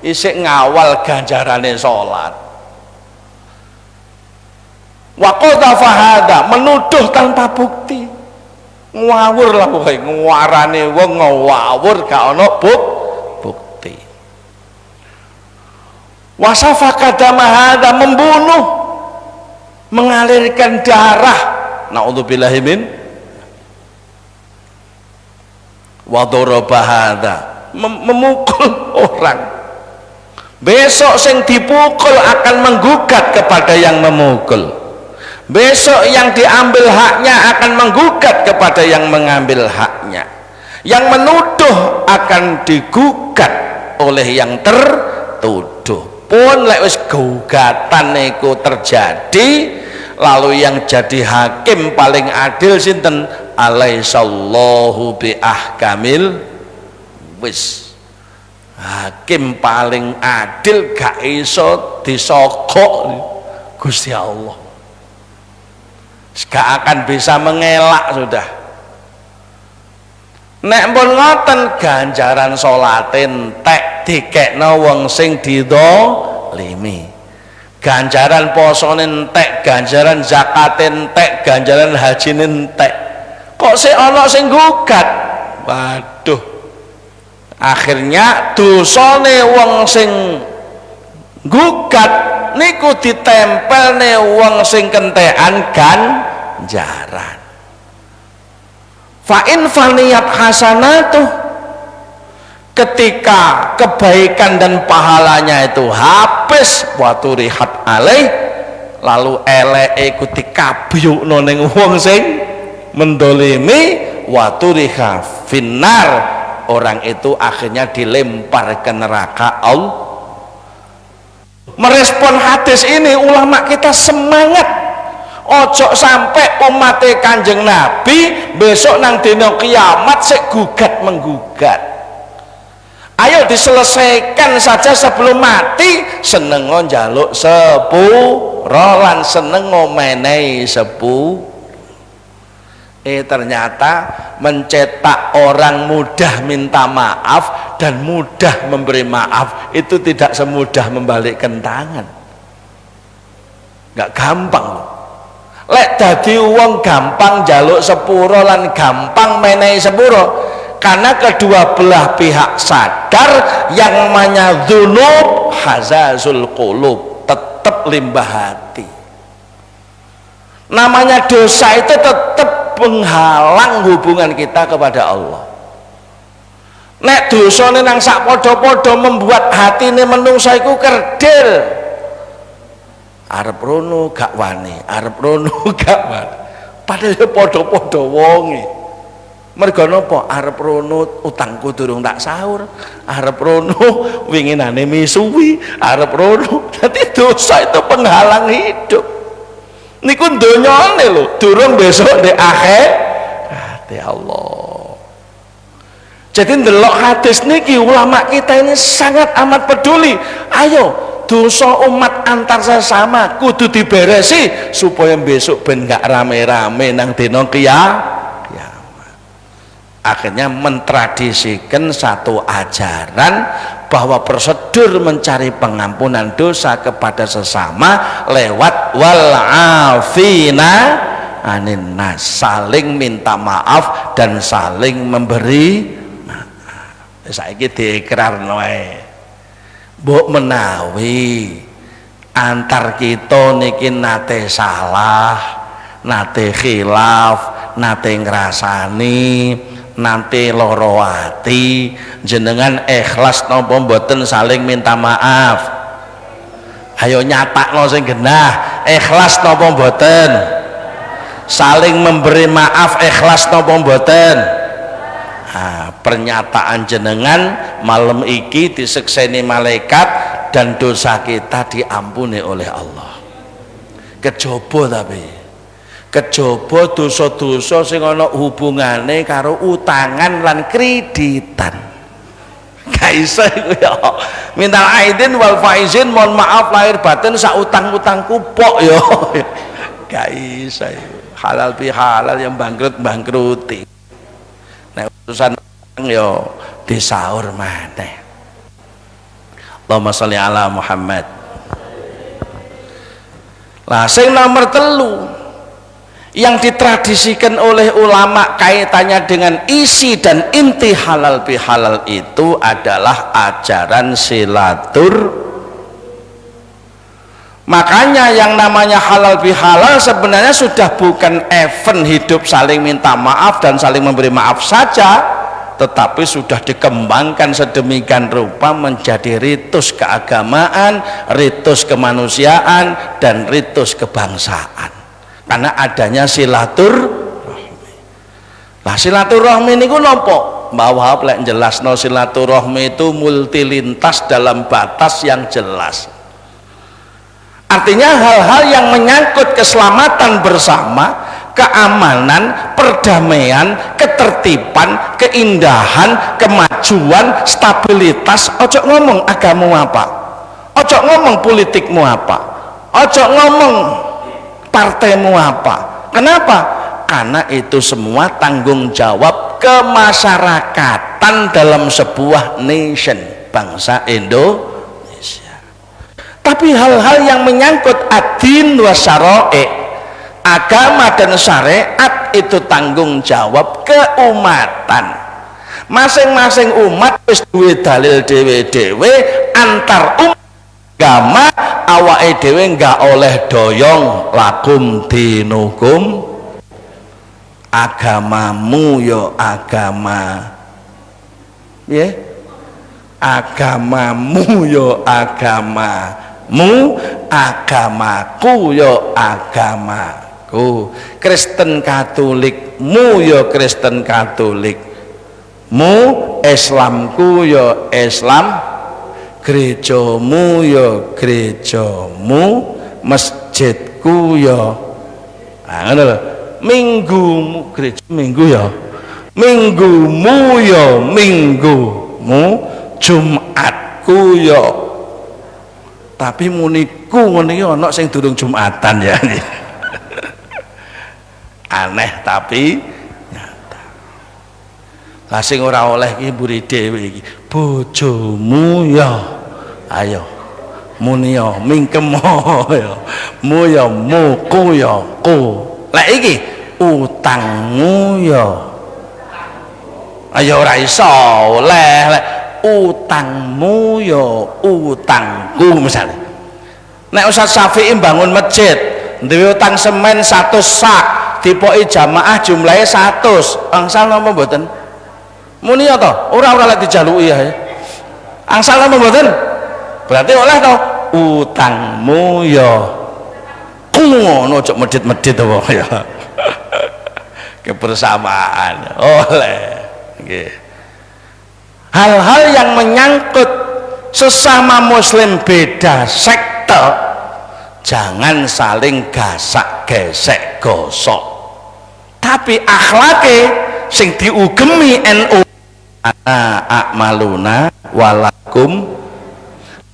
Speaker 1: isik ngawal ganjarane salat. Wa qadhafa hada, menuduh tanpa bukti. Ngawur lah pokoke, nguarane wong ngawur gak ana bukti. Wa safaka hada, membunuh, mengalirkan darah. Naudzubillahi min wadorobahada, memukul orang. Besok sing dipukul akan menggugat kepada yang memukul. Besok yang diambil haknya akan menggugat kepada yang mengambil haknya. Yang menuduh akan digugat oleh yang tertuduh. Pun lek wis gugatan niku terjadi, lalu yang jadi hakim paling adil sinten? Alaihissallahu bi ahkamil wis. Hakim paling adil gak iso disogok Gusti Allah. Gak akan bisa mengelak sudah. Nek pun ngoten ganjaran salate entek dikekno wong sing didolimi. Ganjaran posone entek, ganjaran zakat entek, ganjaran haji entek. Kok sik ana sing gugat? Waduh. Akhirnya dosane wong sing gugat niku ditempelne wong sing kentekan ganjaran. Fa in faniyat hasanatuh, ketika kebaikan dan pahalanya itu habis, waturihat alaih, lalu eleke iku dikabyukno ning wong sing mendolimi, waturiha finnar, orang itu akhirnya dilempar ke neraka Allah. Merespon hadis ini ulama kita semangat, ojo sampai umat Kanjeng Nabi besok nang dina kiamat sik gugat menggugat. Ayo diselesaikan saja sebelum mati. Seneng njaluk sepuro lan seneng menehi sepuro. Ternyata mencetak orang mudah minta maaf dan mudah memberi maaf itu tidak semudah membalikkan tangan. Nggak gampang loh. Lek dadi wong gampang njaluk sepuro lan gampang menehi sepuro, karena kedua belah pihak sadar yang namanya dzunub hazazul qulub, tetap tetap limbah hati. Namanya dosa itu tetap menghalang hubungan kita kepada Allah. Nek dosane nang sak padha-padha membuat hatine menungsa iku kerdil. Arep rono gak wani, arep rono gak wani. Padahal ya padha-padha wonge. Mergo napa? Arep rono utangku durung tak sahur, arep rono winginane misuwi, arep rono. Dadi dosa itu penghalang hidup. Niku donyane lho, durung besok ndek akhirat. Ya Allah. Jadi ndelok hadis niki ulama kita ini sangat amat peduli. Ayo, dosa umat antar sesama kudu diberesi supaya besok ben gak rame-rame nang dina kiamat. Akhirnya mentradisikan satu ajaran bahwa prosedur mencari pengampunan dosa kepada sesama lewat wal afina anin nas, saling minta maaf dan saling memberi maaf. Saiki diikrarno wae. Mbok menawi antar kita niki nate salah, nate khilaf, nate ngrasani, nanti loro ati, jenengan ikhlas napa mboten saling minta maaf? Ayo nyatakno sing genah, ikhlas napa mboten? Saling memberi maaf ikhlas napa mboten? Pernyataan jenengan malam iki disekseni malaikat dan dosa kita diampuni oleh Allah. Kejaba tapi kejaba dosa-dosa sing ana hubungane karo utangan lan kreditan. Gak iso iku ya. Minal aidin wal faizin, mohon maaf lahir batin sak utang-utangku pok ya. Gak iso iku. Halal bi halal yang bangkrut-bangkruti. Nek urusan ya disaur maneh. Allahumma sholli ala Muhammad. Lah sing nomor 3 yang ditradisikan oleh ulama kaitannya dengan isi dan inti halal bihalal itu adalah ajaran silatur. Makanya yang namanya halal bihalal sebenarnya sudah bukan event hidup saling minta maaf dan saling memberi maaf saja, tetapi sudah dikembangkan sedemikian rupa menjadi ritus keagamaan, ritus kemanusiaan, dan ritus kebangsaan. Karena adanya silaturahmi. Lah silaturahmi niku napa? Mbah Wahab lek jelasno silaturahmi itu multilintas dalam batas yang jelas. Artinya hal-hal yang menyangkut keselamatan bersama, keamanan, perdamaian, ketertiban, keindahan, kemajuan, stabilitas. Ojo ngomong agamamu apa, ojo ngomong politikmu apa, ojo ngomong partaimu apa. Kenapa? Karena itu semua tanggung jawab kemasyarakatan dalam sebuah nation, bangsa Indonesia. Tapi hal-hal yang menyangkut ad-din wa syara'i, agama dan syariat, itu tanggung jawab keumatan. Masing-masing umat wis duwe dalil dhewe-dhewe antar umat agama, awake dhewe enggak oleh doyong lakum dinukum, agamamu yo agama ya, agamamu yo agamamu, agamaku yo agamaku, Kristen Katolikmu yo Kristen Katolikmu, Islamku yo Islam, gerejamu yo gerejamu, masjidku yo ngono lho, minggumu gereja minggu yo minggumu yo minggumu, Jumatku yo. Tapi muniku ngene iki ana sing durung Jumatan ya. Aneh tapi nyata. Lah sing ora oleh iki mburi dhewe iki, bojomu ya ayo muni ya mingkem ya mu ya muku ya ku. Lek iki utangmu ya ayo ora iso oleh, lek utangmu ya utangku misalnya. Nek Ustaz Syafi'i bangun masjid duwe utang semen 100 sak dipoki jamaah jumlahnya 100 angsal napa mboten muni to ora lek dijaluki ya angsal napa mboten berarti oleh to utangmu ya ngono cok medit-medit apa ya kebersamaan oleh nggih hal-hal yang menyangkut sesama muslim beda sekte jangan saling gasak gesek gosok tapi akhlake sing diugemi NU ana akmaluna walakum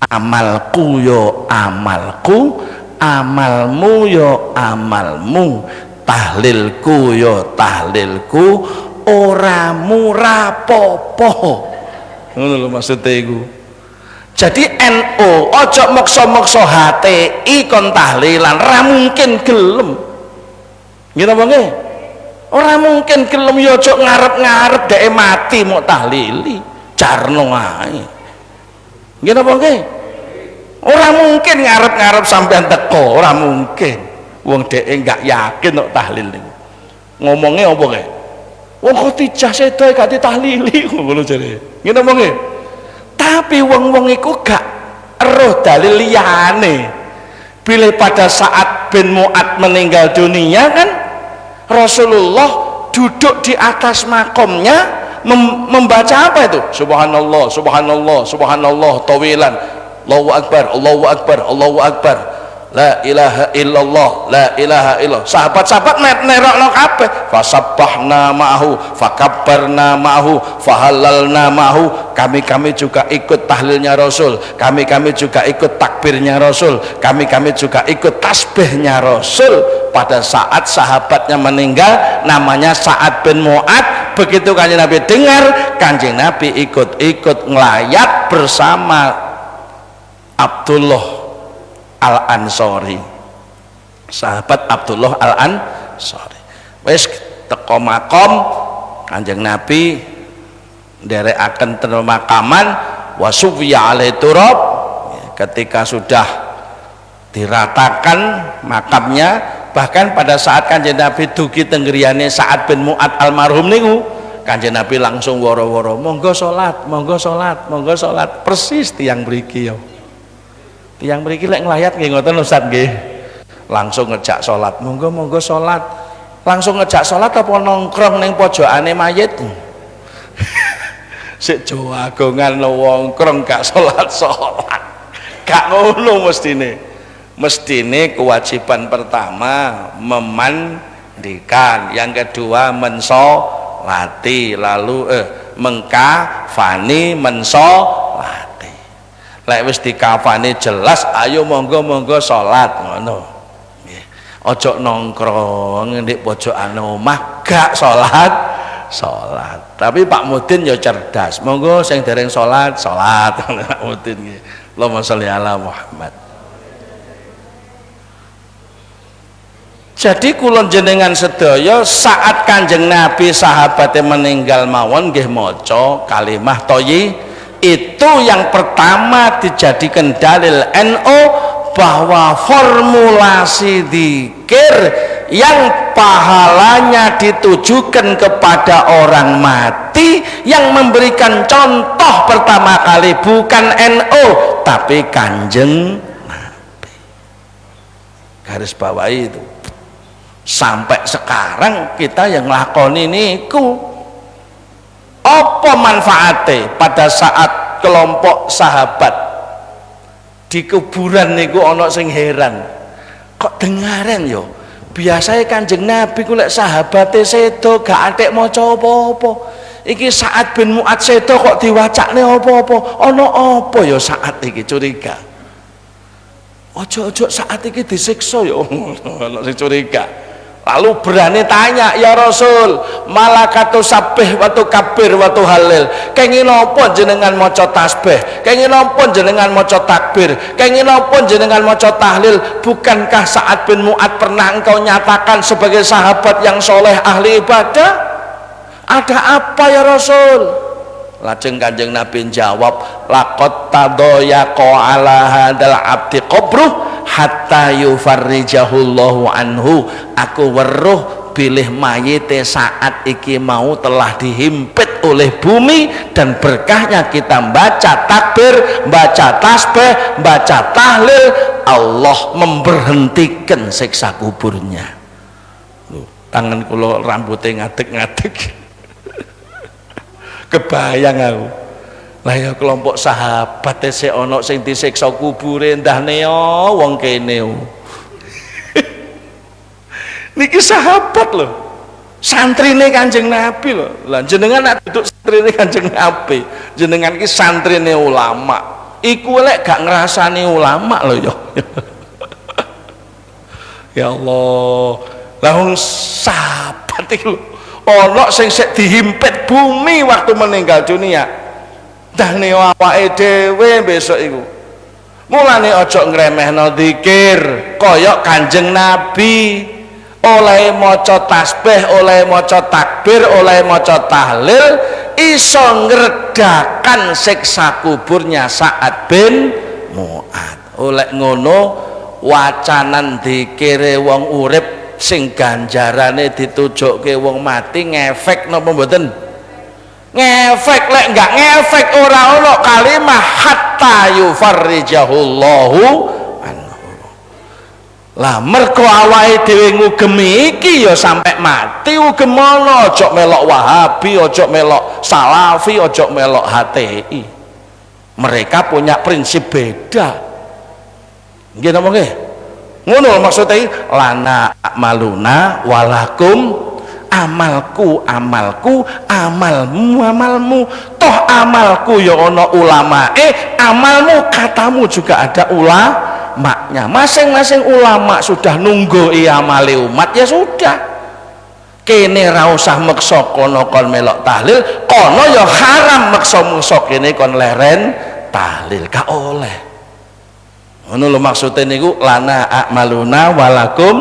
Speaker 1: amalku yo amalku amalmu yo amalmu tahlilku yo tahlilku ora murapopo ngono lho maksudnya iku. Jadi NU ojo maksa-maksa HTI kon tahlilan ora mungkin gelem nggih napa nggih ora mungkin gelem ya ojo ngarep-ngarep dhek mati mau tahlili jarno ae nggih napa nggih ora mungkin ngarep-ngarep sampean teko ora mungkin wong dhek enggak yakin kok tahlil niku ngomongnya apa kae wong Khadijah sedo gak ditahlili ngono jare nggih napa nggih tapi wong-wong iku gak roh dalil liyane bila pada saat bin Mu'ad meninggal dunia kan Rasulullah duduk di atas makomnya membaca apa itu subhanallah subhanallah subhanallah tawilan Allahu akbar Allahu akbar Allahu akbar la ilaha illallah la ilaha illallah sahabat-sahabat nerokno kabeh fasabbahna ma'ahu fakabbarna ma'ahu fahalalna ma'ahu kami juga ikut tahlilnya Rasul kami juga ikut takbirnya Rasul kami juga ikut tasbihnya Rasul pada saat sahabatnya meninggal namanya Sa'ad bin Mu'ad begitu Kanjeng Nabi dengar Kanjeng Nabi ikut ngelayat bersama Abdullah Al-Ansori sahabat Abdullah Al-Ansori wis teko makom Kanjeng Nabi nderekaken ten makaman wasufiya alaihi turab ketika sudah diratakan makamnya bahkan pada saat Kanjeng Nabi dugi tenggriane Sa'ad bin Mu'ad almarhum niku Kanjeng Nabi langsung woro-woro monggo salat monggo salat monggo salat persis tiyang mriki ya yang mriki lek nglayat nggih ngoten Ustaz nggih langsung ngejak salat monggo salat langsung ngejak salat apa nongkrong ning pojokane mayit sik Jawa agongan nongkrong gak salat gak ngono mestine kewajiban pertama memandikan yang kedua mensolati lalu mengkafani mensolati lek wis dikafani jelas ayo monggo salat ngono nggih ojo nongkrong ndek pojokan omah gak salat tapi Pak Mudin ya cerdas monggo sing dereng salat Pak Mudin nggih Allahumma sholli ala Muhammad. Jadi kula jenengan sedaya saat Kanjeng Nabi sahabatnya meninggal mawon nggih maca kalimah thayyibah itu yang pertama dijadikan dalil NU bahwa formulasi zikir yang pahalanya ditujukan kepada orang mati yang memberikan contoh pertama kali bukan NU tapi Kanjeng Nabi garis bawahi itu sampai sekarang kita yang nglakoni niku apa manfaatnya pada saat kelompok sahabat di kuburan niku ana sing heran kok dengaren yo biasanya Kanjeng Nabi ku lek sahabate sedo gak atik maca apa-apa iki Sa'ad bin Mu'ad sedo kok diwacakne apa-apa ana apa ya saat iki curiga ojo-ojo saat iki disiksa ya ana sing curiga lalu berani tanya ya Rasul malakatu sabih watu kabir watu halil kenging napa jenengan maca tasbih kenging napa jenengan maca takbir kenging napa jenengan maca tahlil bukankah Sa'ad bin Mu'ad pernah engkau nyatakan sebagai sahabat yang soleh ahli ibadah ada apa ya Rasul lajeng Kanjeng Nabi jawab laqad tadayaqo ala hadal abdi qabruh hatta yufarrijahullahu anhu, aku weruh bilih mayite saat iki mau telah dihimpit oleh bumi, dan berkahnya kita baca takbir, baca tasbih, baca tahlil, Allah memberhentikan siksa kuburnya. Loh, tangan kula rambutnya ngadeg-ngadeg. Kebayang aku. Lah ya kelompok sahabat sik ana sing disiksa kubure ndahne wong kene. Niki sahabat lho, santrine Kanjeng Nabi lho. Lah jenengan nek duduk santrine Kanjeng Nabi, jenengan ki santrine ulama. Iku lek gak ngrasani ulama lho ya. Ya Allah. Lah wong sahabat iki lho, ana sing sik dihimpit bumi waktu meninggal dunia. Dahne awake dhewe besok iku. Mulane aja ngremehno zikir kaya Kanjeng Nabi. Oleh maca tasbih, oleh maca takbir, oleh maca tahlil, iso ngredakan siksa kuburnya Sa'ad bin Mu'adz. Oleh ngono wacanan dikire wong urip sing ganjarane ditujukke wong mati ngefek napa mboten? Ngefek. Lek enggak ngefek ora ono kalimah hatta yufarrijahullahu. Lah mergo awake dhewe ngugemi iki ya sampai mati ugemono, aja melok Wahabi, aja melok Salafi, aja melok HTI. Mereka punya prinsip beda. Nggih napa nggih? Ngono maksudnya, lana amaluna walakum amalku amalku, amalmu amalmu. Toh amalku ya ana ulamae, amalmu katamu juga ada maknya. Masing-masing ulama sudah nunggu amale umat, ya sudah. Kene ra usah meksa kono kon melok tahlil, kono ya haram meksa-meksa kene kon leren tahlil, gak oleh. Ngono lho maksudnya niku, lana a'maluna walakum.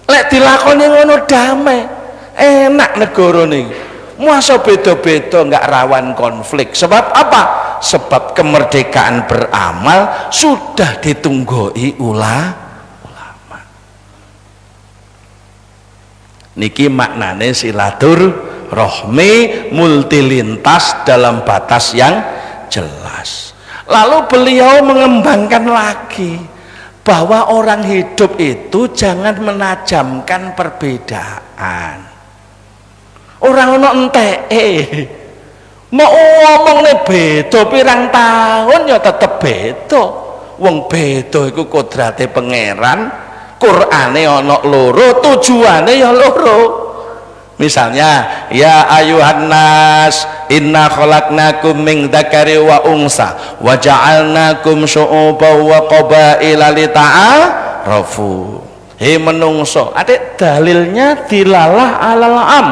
Speaker 1: Lek dilakoni ngono damai, enak negara niki. Masa beda-beda nggak rawan konflik. Sebab apa? Sebab kemerdekaan beramal sudah ditunggoi ulama. Niki maknane silatur rohmi multilintas dalam batas yang jelas. Lalu beliau mengembangkan lagi bahwa orang hidup itu jangan menajamkan perbedaan. Orang ono enteke mau ngomong nih beda pirang tahun ya tetep beda. Wong beda iku kodrate pangeran, Qur'ane ono loro, tujuane ya loro. Misalnya, ya ayuhan nas inna khalaqnakum min dzakari wa unsa wa ja'alnakum syu'uban wa qabaila lita'arafu. Hei menungso, adik dalilnya dilalah alal am.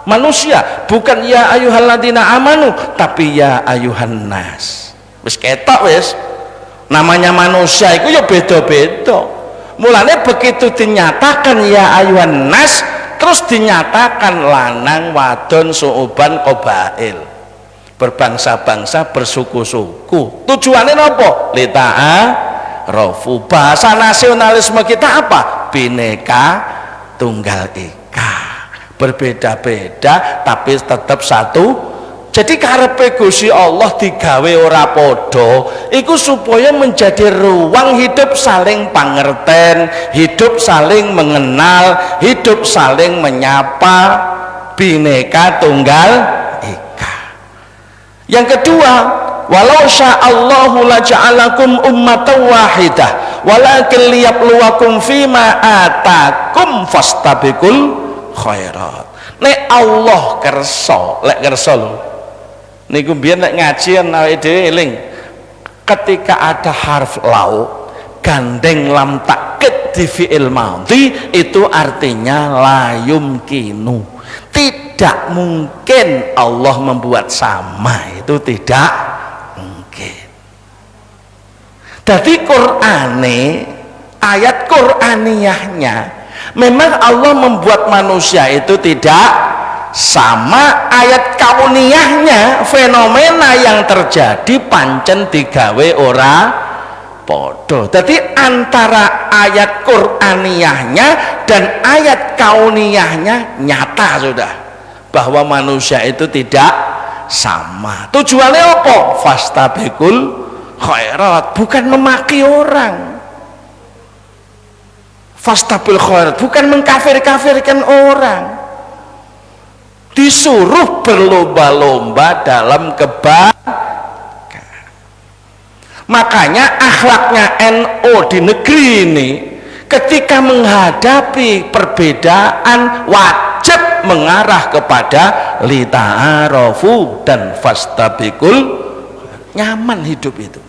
Speaker 1: Manusia, bukan ya ayyuhalladzina amanu, tapi ya ayuhan nas. Wis ketok wis. Namanya manusia itu ya beda-beda. Mulane begitu dinyatakan ya ayuhan nas, terus dinyatakan lanang wadon suuban qabail, berbangsa-bangsa bersuku-suku. Tujuannya apa? Lita'arafu. Bahasa nasionalisme kita apa? Bineka Tunggal Ika. Berbeda-beda tapi tetap satu. Jadi karepe Gusti Allah digawe ora podo iku supaya menjadi ruang hidup saling pangerten, hidup saling mengenal, hidup saling menyapa. Bineka Tunggal Ika. Yang kedua, walau sya'allahu laja'alakum ummatan wahidah walakin liyabluwakum fima atakum fastabiqul khairat. Nek Allah kersa, lek kersa lho. Niku biyen nek ngaji awake dhewe eling. Ketika ada harf lau gandeng lam takkid di fi'il madhi, itu artinya la yumkinu. Tidak mungkin Allah membuat sama, itu tidak mungkin. Jadi Qur'ane, ayat Qur'aniyahnya memang Allah membuat manusia itu tidak sama. Ayat kauniyahnya, fenomena yang terjadi pancen digawe ora podo. Jadi antara ayat Qur'aniyahnya dan ayat kauniyahnya nyata sudah bahwa manusia itu tidak sama. Tujuannya apa? Fastabiqul khairat, bukan memaki orang. Fastabiqul khairat bukan mengkafir-kafirkan orang. Disuruh berlomba-lomba dalam kebaikan. Makanya akhlaknya NU di negeri ini ketika menghadapi perbedaan wajib mengarah kepada lita'arofu dan fastabiqul, nyaman hidup itu.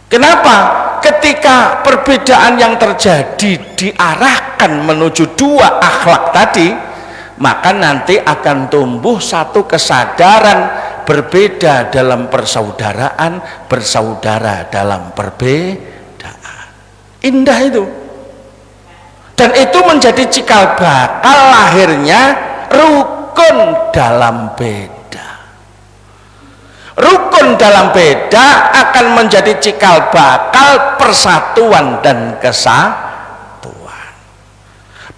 Speaker 1: Kenapa? Ketika perbedaan yang terjadi diarahkan menuju dua akhlak tadi, maka nanti akan tumbuh satu kesadaran berbeda dalam persaudaraan, bersaudara dalam perbedaan. Indah itu. Dan itu menjadi cikal bakal lahirnya rukun dalam beda. Rukun dalam beda akan menjadi cikal bakal persatuan dan kesatuan.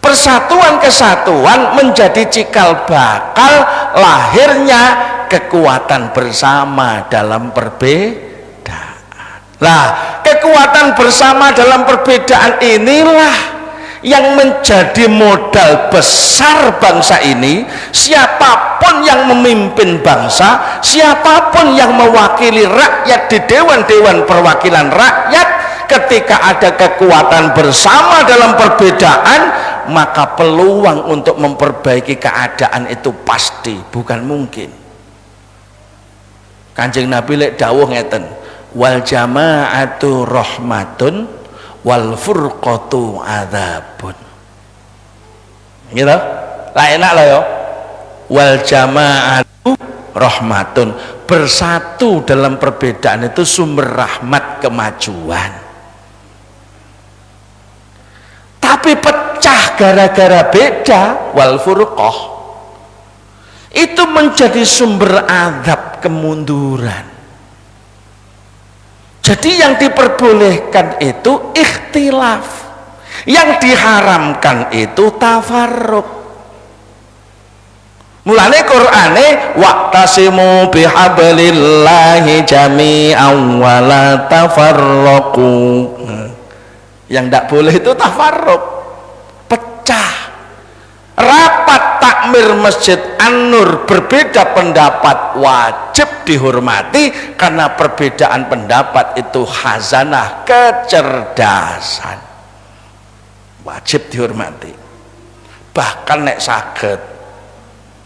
Speaker 1: Persatuan kesatuan menjadi cikal bakal lahirnya kekuatan bersama dalam perbedaan. Nah, kekuatan bersama dalam perbedaan inilah yang menjadi modal besar bangsa ini. Siapapun yang memimpin bangsa, siapapun yang mewakili rakyat di dewan-dewan perwakilan rakyat, ketika ada kekuatan bersama dalam perbedaan, maka peluang untuk memperbaiki keadaan itu pasti, bukan mungkin. Kanjeng Nabi lek dawuh ngeten, wal jama'atu rahmatun wal furqatu adzabun. Gitu? Lah enak lah ya. Wal jama'atu rahmatun, bersatu dalam perbedaan itu sumber rahmat kemajuan. Tapi pecah gara-gara beda, wal furqah, itu menjadi sumber azab, kemunduran. Jadi yang diperbolehkan itu ikhtilaf, yang diharamkan itu tafarruq. Mulane Qur'ane waqtasimu bihablillahi jami'an wa la tafarraqu. Yang tidak boleh itu tafarruq, pecah. Rapat takmir Masjid An-Nur berbeda pendapat wajib dihormati, karena perbedaan pendapat itu khazanah kecerdasan, wajib dihormati. Bahkan nek saged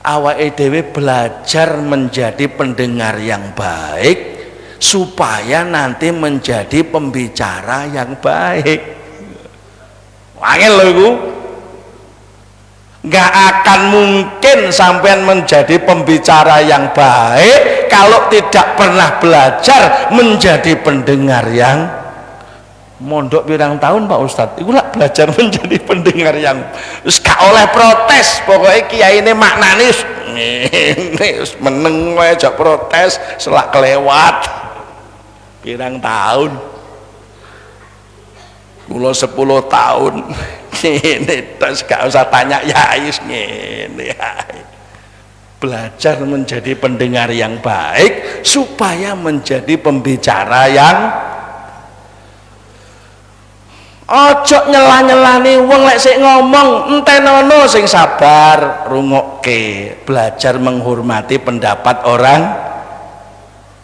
Speaker 1: awake dhewe belajar menjadi pendengar yang baik supaya nanti menjadi pembicara yang baik. Angel lho iku. Nggak akan mungkin sampean menjadi pembicara yang baik kalau tidak pernah belajar menjadi pendengar yang mondok pirang tahun Pak Ustadz. Iku lah belajar menjadi pendengar yang wis gak oleh protes, pokoknya kiai ini maknane wis meneng wae aja protes selak kelewat pirang tahun. Kula 10 tahun ini terus gak usah tanya yai ngene. Belajar menjadi pendengar yang baik supaya menjadi pembicara yang ojo nyela-nyelani wong lek sik ngomong entenono sing sabar rungokke. Belajar menghormati pendapat orang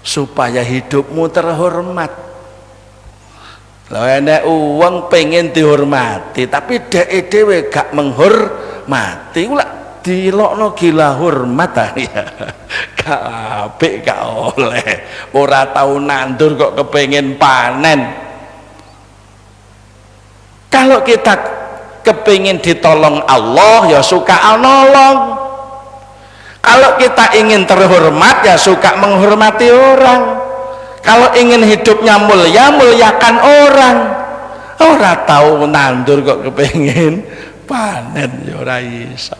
Speaker 1: supaya hidupmu terhormat. Lha enek wong pengen dihormati tapi dhek dhewe gak menghormati, lek dilokno gila hormat ya. Gak apik, gak oleh. Ora tau nandur kok kepengen panen. Kalau kita kepingin ditolong Allah ya suka nolong. Kalau kita ingin terhormat ya suka menghormati orang. Kalau ingin hidupnya mulia, muliakan orang. Ora tahu nandur kok kepingin panen ya ora iso.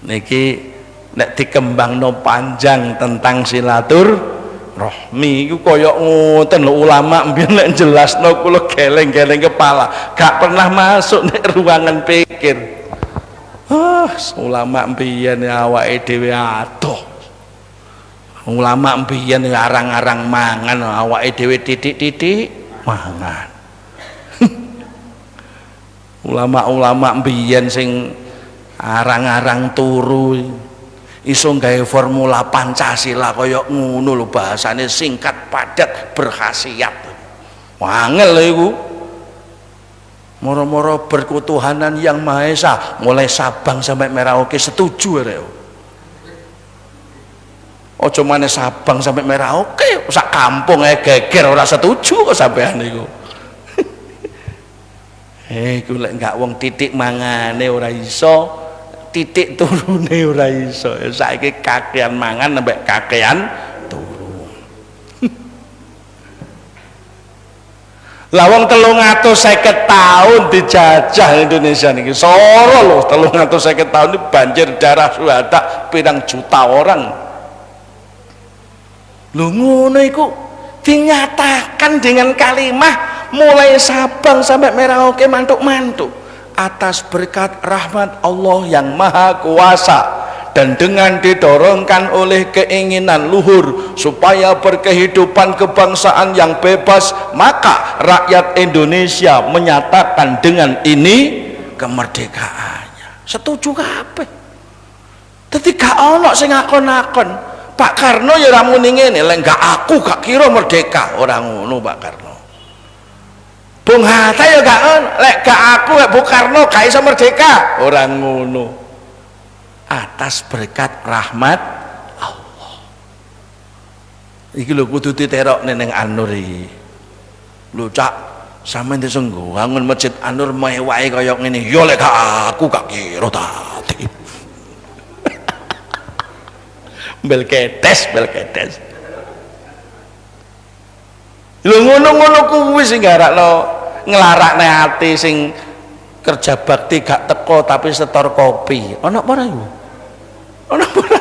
Speaker 1: Niki nek dikembangno panjang tentang Rahmi iku kaya ngoten lho, ulama mbiyen nek jelasno kula geleng-geleng kepala, gak pernah masuk nek ruangan pikir. Ulama mbiyen awake dhewe adoh. Ulama mbiyen arang-arang mangan, awake dhewe titik-titik mangan. Ulama-ulama mbiyen sing arang-arang turu iso gawe formula Pancasila kaya ngono lho, bahasane singkat padat berkhasiat. Wangel lho iku. Moro-moro berketuhanan yang Maha Esa, mulai Sabang sampai Merauke setuju rek. Ojo maneh Sabang sampai Merauke, sak kampung ae geger ora setuju kok sampean niku. Iku lek gak wong titik mangane ora iso, titik turune ora iso. Saiki kakean mangan sampai kakean turu. Lah wong 350 tahun dijajah Indonesia niki. Soro lho 350 tahun ini banjir darah syuhada pirang juta orang. Lho ngono iku dinyatakan dengan kalimat mulai Sabang sampai Merauke mantuk-mantuk atas berkat rahmat Allah yang Maha Kuasa dan dengan didorongkan oleh keinginan luhur supaya berkehidupan kebangsaan yang bebas, maka rakyat Indonesia menyatakan dengan ini kemerdekaannya. Setuju kabeh. Dadi gak ono sing akon-akon Pak Karno ya ora muni ngene, lek gak aku gak kira merdeka, ora ngono Pak Karno. Bung Hatta ya gak ono, lek gak aku lek Bung Karno gak iso merdeka, ora ngono. Atas berkat rahmat Allah. Iki lho kudu diterok ning An-Nur iki. Lho Cak, sampeyan disenggo bangun Masjid An-Nur mewahe kaya ngene. Ya lek gak aku gak kira tadi. Belketes. Lho ngono-ngono kuwi sing garakno nglarakne ati sing kerja bakti gak teko tapi setor kopi. Ana apa ora iku? Ana apa ora?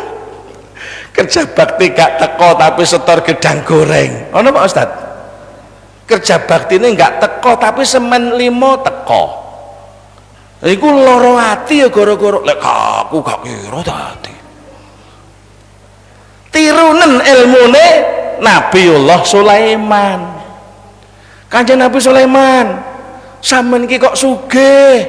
Speaker 1: Kerja bakti gak teko tapi setor gedang goreng. Ana apa Ustaz? Kerja bakti ini gak teko tapi semen 5 teko. Iku loro ati ya gara-gara lek aku gak kira tadi. Tirunen ilmune Nabiullah Sulaiman. Kanjeng Nabi Sulaiman, sampean iki kok sugih?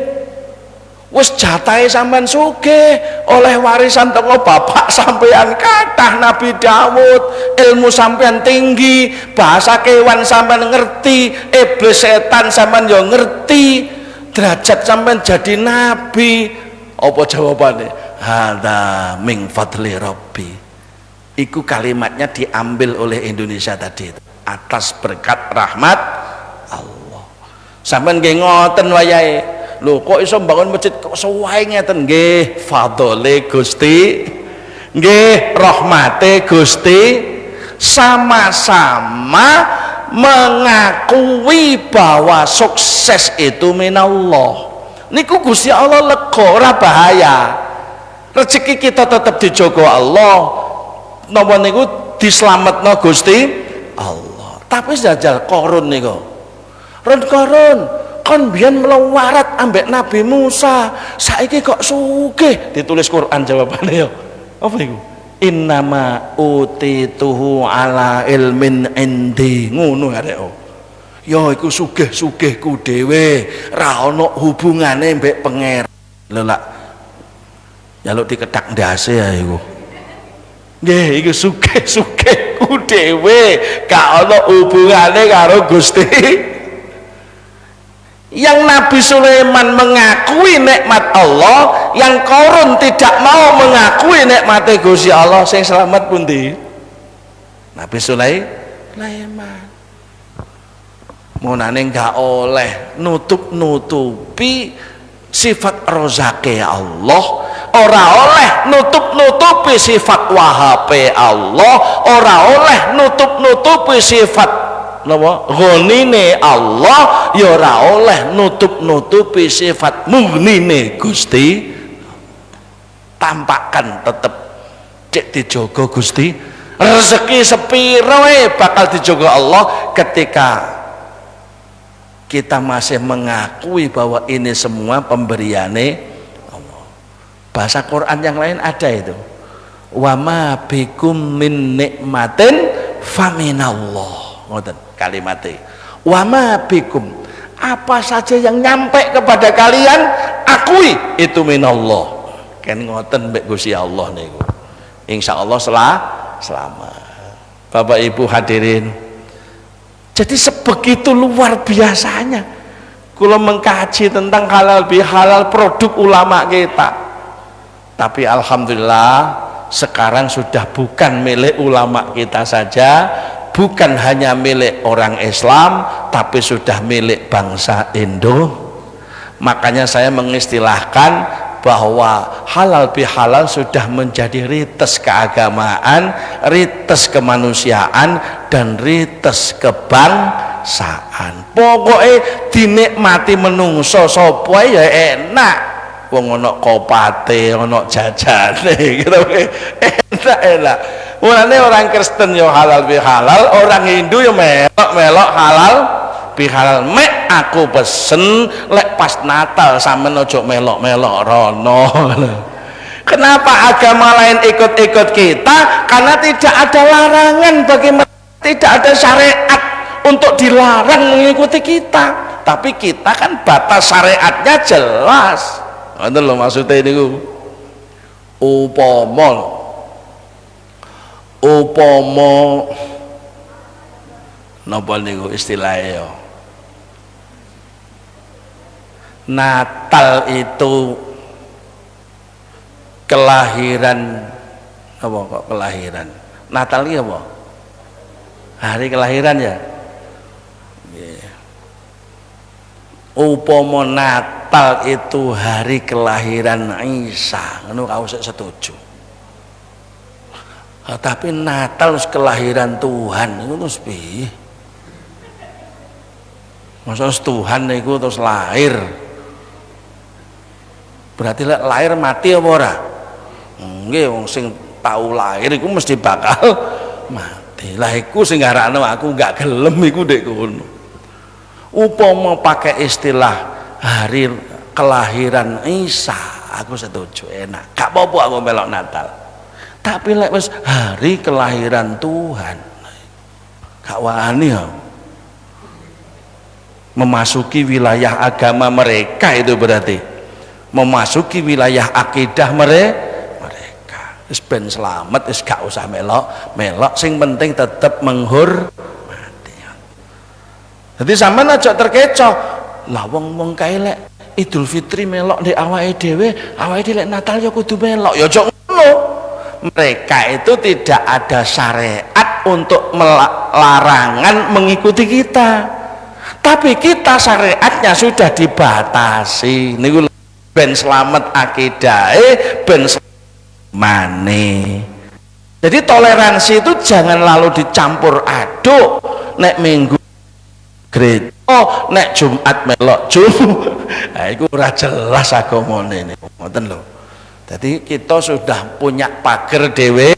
Speaker 1: Wis jatahe sampean sugih, oleh warisan teko bapak sampean kathah Nabi Daud, ilmu sampean tinggi, bahasa kewan sampean ngerti, iblis setan sampean yo ngerti, derajat sampean jadi nabi. Apa jawabane? Hadza min fadli rabbi. Iku kalimatnya diambil oleh Indonesia tadi atas berkat rahmat Allah. Sampeyan nggih ngoten wayahe. Lho kok iso bangun masjid kok suwahe ngeten? Nggih fadhole Gusti, nggih rahmate Gusti, sama-sama mengakui bahwa sukses itu minallah. Niku Gusti Allah lega, ora bahaya. Rezeki kita tetap dijogo Allah. Napa niku dislametno Gusti Allah. Tapi jajal Korun niku. Korun kon biyen melawarat ambek Nabi Musa, saiki kok sugih. Ditulis Quran jawabannya ya. Apa iku? Innama utituhu ala ilmin indi. Ngono arek. Ya iku sugih-sugihku dhewe, ra ono hubungane mbek pangeran. Lho lak njaluk dikedak ndase ya iku. Nggih, iku sugih-sugihku dhewe, gak ana hubungane karo Gusti. Yang Nabi Sulaiman mengakui nikmat Allah, yang Korun tidak mau mengakui nikmate Gusti Allah, sing selamat pundi? Nabi Sulaiman. Monane gak oleh nutup-nutupi sifat rozake Allah, ora oleh nutup-nutupi sifat wahabe Allah, ora oleh nutup-nutupi sifat napa ghanine Allah, ya ora oleh nutup-nutupi sifat mughnine Gusti. Tampakkan tetep cek dijogo Gusti. Rezeki sepiro bakal dijogo Allah ketika kita masih mengakui bahwa ini semua pemberiane Allah. Bahasa Quran yang lain ada itu, wa ma bikum min nikmatin faminallah, ngoten kalimatnya, wa ma bikum, apa saja yang nyampe kepada kalian akui itu minallah, kan ngoten mbek Gusti Allah niku. Insyaallah selamat. Bapak Ibu hadirin, jadi sebegitu luar biasanya kalau mengkaji tentang halal bihalal produk ulama kita. Tapi alhamdulillah sekarang sudah bukan milik ulama kita saja, bukan hanya milik orang Islam, tapi sudah milik bangsa Indo. Makanya saya mengistilahkan bahwa halal bihalal sudah menjadi rites keagamaan, rites kemanusiaan, dan rites kebangsaan. Pokoknya dinikmati menungso sapa ya enak. Wong ana kopate, ana jajane gitu. Enak. Mulane orang Kristen yo halal bihalal, orang Hindu yo melok halal bihalal. Mek aku pesen lek pas Natal sampean ojo melok-melok rono. Kenapa agama lain ikut-ikut kita? Karena tidak ada larangan bagi mereka, tidak ada syariat untuk dilarang mengikuti kita. Tapi kita kan batas syariatnya jelas. Itu loh maksudnya ini. Upomo napa niku istilahnya ya, Natal itu kelahiran, apa kok kelahiran? Natal ini apa? Hari kelahiran ya? Yeah. Upomo Natal itu hari kelahiran Isa, ngono kau setuju. Tapi Natal kelahiran Tuhan itu terus piye? Masa Tuhan itu terus lahir? Berarti lahir mati apa ora? Nggih, wong sing tau lahir iku mesti bakal mati. Lah iku sing ngarakno aku gak gelem iku ndek kono. Upama pakai istilah hari kelahiran Isa, aku setuju, enak. Gak apa-apa aku melok Natal. Tapi lek wis hari kelahiran Tuhan, gak wani ya. Memasuki wilayah agama mereka itu berarti memasuki wilayah akidah mereka. Wis ben selamat, wis gak usah melok, sing penting tetap menghormati. Jadi sampean aja terkecoh. Lah wong-wong kae lek Idul Fitri melok ndek awake dhewe lek Natal ya kudu melok. Ya aja ngono. Mereka itu tidak ada syariat untuk larangan mengikuti kita, tapi kita syariatnya sudah dibatasi. Niku ben selamat akidahe, ben mane. Jadi toleransi itu jangan lalu dicampur aduk. Nek minggu gereja, nek Jumat melok nah, itu ora jelas agamane niku. Ngoten lho. Jadi kita sudah punya pager dewe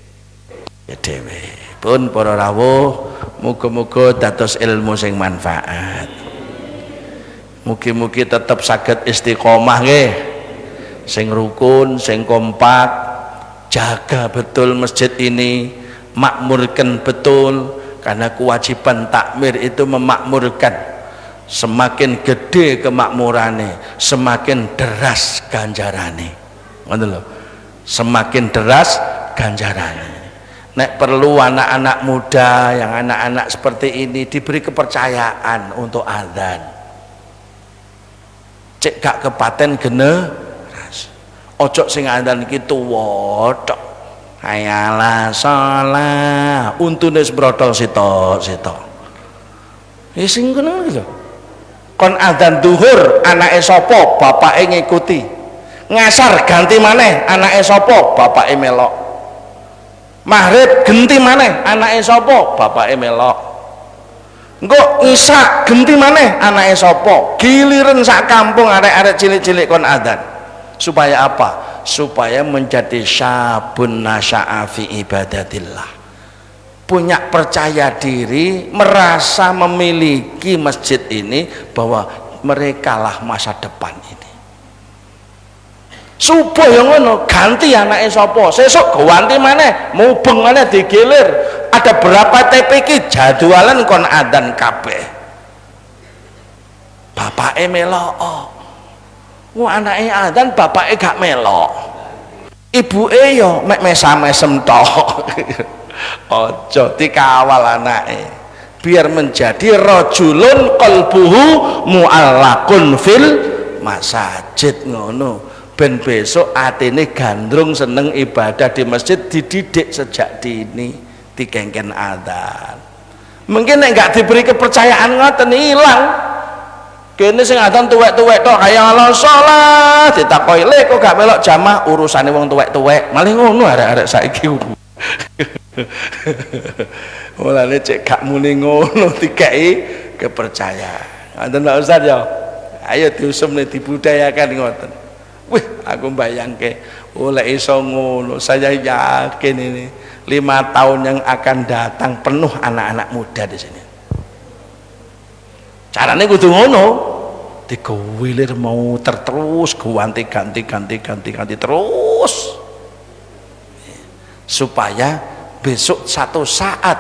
Speaker 1: pun para rawuh, muga-muga dados ilmu sing manfaat. Mugi-mugi tetap saged istiqomah nggih, sing rukun, sing kompak, jaga betul masjid ini, makmurkan betul, karena kewajiban takmir itu memakmurkan. Semakin gede kemakmurannya, semakin deras ganjarane. Semakin deras ganjarannya. Nek perlu anak-anak muda yang anak-anak seperti ini diberi kepercayaan untuk adzan. Cek gak kepaten generasi. Ojo sing adzan iki tuwa tok. Hayalah shalah, untune brotol sitok-sitok. Wis sing ngono lho. Kon adzan zuhur anake sapa bapake ngikuti. Ngasar ganti maneh anake sapa bapake melok. Maghrib ganti maneh anake sapa bapake melok. Engko isya ganti maneh anake sapa. Giliran sak kampung arek-arek cilik-cilik kon adzan. Supaya apa? Supaya menjadi syabun nasya'a fi ibadatillah. punya percaya diri, merasa memiliki masjid ini, bahwa merekalah masa depan ini. Subuh yang ngono, ganti anaknya sapa, sesuk ganti maneh, mubeng maneh digilir. Ada berapa TPK jadwalan kon adzan kabeh. Bapake melok. Wah anaknya adzan, bapake gak melok. Ibuke yo mek mesam-mesem tok. Ojo dikawal anake biar menjadi rajulun qalbuhu mu'allaqun fil masajid ngono, ben besok atine gandrung seneng ibadah di masjid, dididik sejak dini, dikengken adzan. Mungkin nek gak diberi kepercayaan ngoten ilang. Kene sing adzan tuwek-tuwek tok kaya Allah salat ditakoki lek kok gak melok jamaah, urusane wong tuwek-tuwek. Malih ngono arek-arek saiki. Mulane cek gak muni ngono dikei kepercayaan. Ngoten Pak Ustaz ya. Ayo diusum dibudayakan ngoten. Wih, aku bayangke oleh iso ngono, saya yakin ini 5 tahun yang akan datang penuh anak-anak muda di sini. Caranya kudu ngono, digewilir mau terus ganti terus, supaya besok satu saat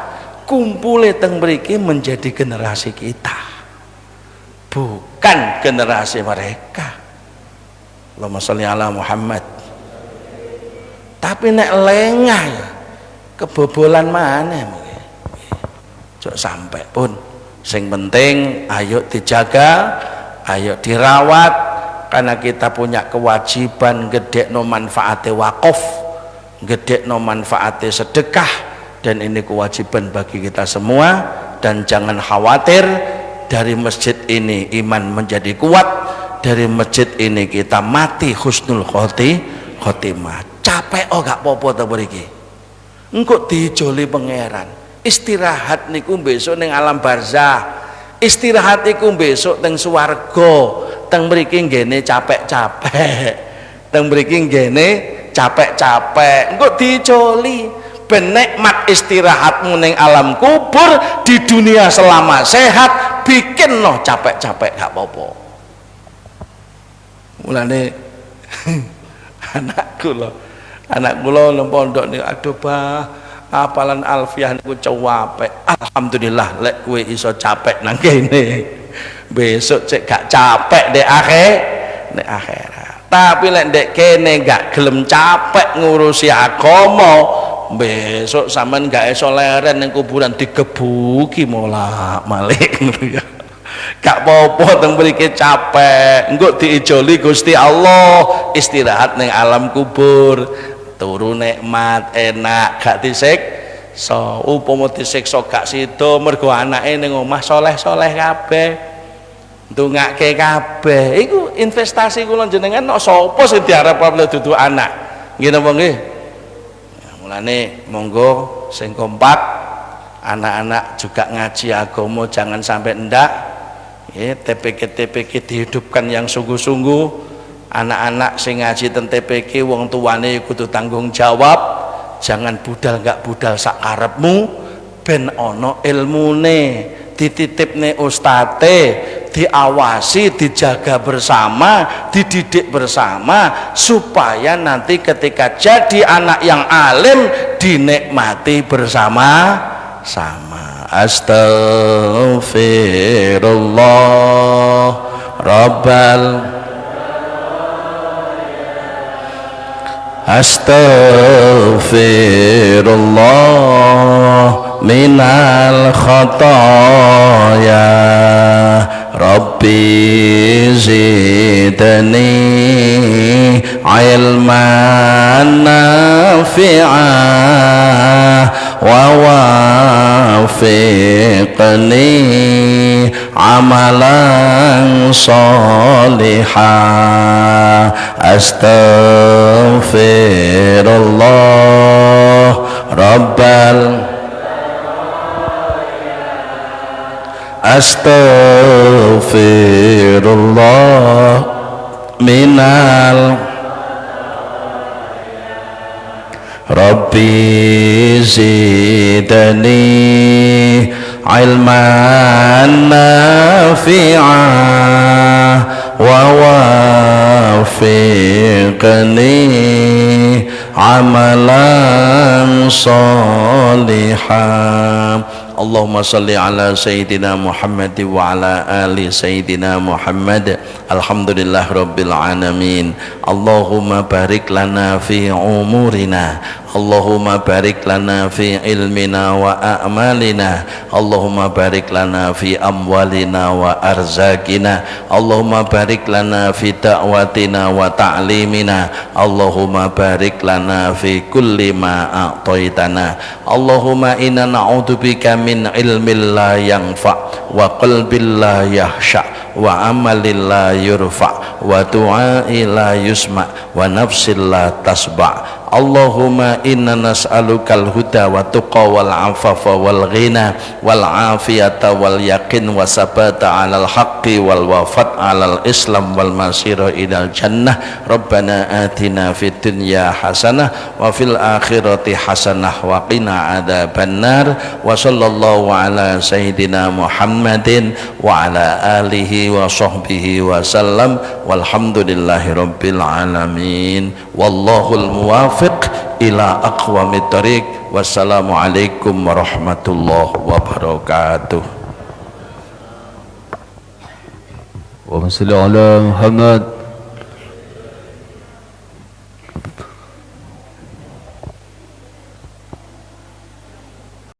Speaker 1: kumpule teng mriki menjadi generasi kita, bukan generasi mereka. Allahumma sholli ala Muhammad. Tapi nek lengah ya kebobolan mana mungkin. Cok sampai pun. Sing penting ayo dijaga, ayo dirawat, karena kita punya kewajiban gedekno manfaate wakaf, gedekno manfaate sedekah, dan ini kewajiban bagi kita semua. Dan jangan khawatir, dari masjid ini iman menjadi kuat, dari masjid ini kita mati husnul khotimah. Capek gak popo ta mriki, engko dijoli pangeran. Istirahat niku besok ning alam barzah, istirahat iku besok teng swarga. Teng mriki nggene capek-capek, teng mriki nggene capek-capek, engko dijoli. Ben nikmat istirahatmu ning alam kubur, di dunia selama sehat, bikin no capek-capek gak apa-apa. Mulane anak kula nang pondok niku, aduh bah, apalan alfiah niku capek. Alhamdulillah lek kowe iso capek nang kene, besok cek gak capek nek akhirat. Tapi lek ndek kene gak gelem capek ngurusi agama, besok sampean gak iso leren ning kuburan digebuki molak-malik ngono ya. Gak apa-apa teng mriki capek, engko diijoli Gusti Allah, istirahat ning alam kubur, turu nikmat, enak, gak disiksa. Upama disiksa gak sida mergo anake ning omah soleh-soleh kabeh, ndongake kabeh. Iku investasi kula jenengan nek sapa sing diarep dudu anak. Nggih napa nggih? Mulane monggo sing kompak, anak-anak juga ngaji agama jangan sampai ndak. TPK dihidupkan yang sungguh-sungguh. Anak-anak sing ngaji ten TPK wong tuane kudu tanggung jawab, jangan budal gak budal sak karepmu, ben ana ilmune, dititipne ustate, diawasi, dijaga bersama, dididik bersama, supaya nanti ketika jadi anak yang alim dinikmati bersama-sama. Astaghfirullah Rabbal Astaghfirullah minal khataya Rabbi zidni ilman nafi'ah wa wafiqni amalan salihah. Astaghfirullah Rabbal Astaghfirullah minal Rabbi zidni ilman nafi'an wa wafiqni amalan salihan. Allahumma salli ala Sayyidina Muhammad wa ala ali Sayyidina Muhammad. Alhamdulillah Rabbil Alamin. Allahumma barik lana fi umurina, Allahumma barik lana fi ilmina wa a'malina, Allahumma barik lana fi amwalina wa arzakina, Allahumma barik lana fi da'watina wa ta'limina, Allahumma barik lana fi kulli ma a'taitana. Allahumma inna na'udzubika min ilmin la yanfa' wa qalbin la yahsha' wa amalin la yurfa' wa du'a'i la yusma' wa nafsin la tasba'. Allahumma inna nas'alukal huda wa tuqa wal afafa wal ghina wal afiyata wal yaqin wa sabata alal haqqi wal wafat alal islam wal masira ilal jannah. Rabbana atina fid dunya hasanah wa fil akhirati hasanah wa qina adzabannar. Wa sallallahu ala sayyidina Muhammadin wa ala alihi wa sahbihi wa sallam walhamdulillahi rabbil alamin. Wallahul muwaffiq ila aqwamit thariq. Wassalamualaikum warahmatullahi wabarakatuh.
Speaker 2: Wa sallallahu ala Muhammad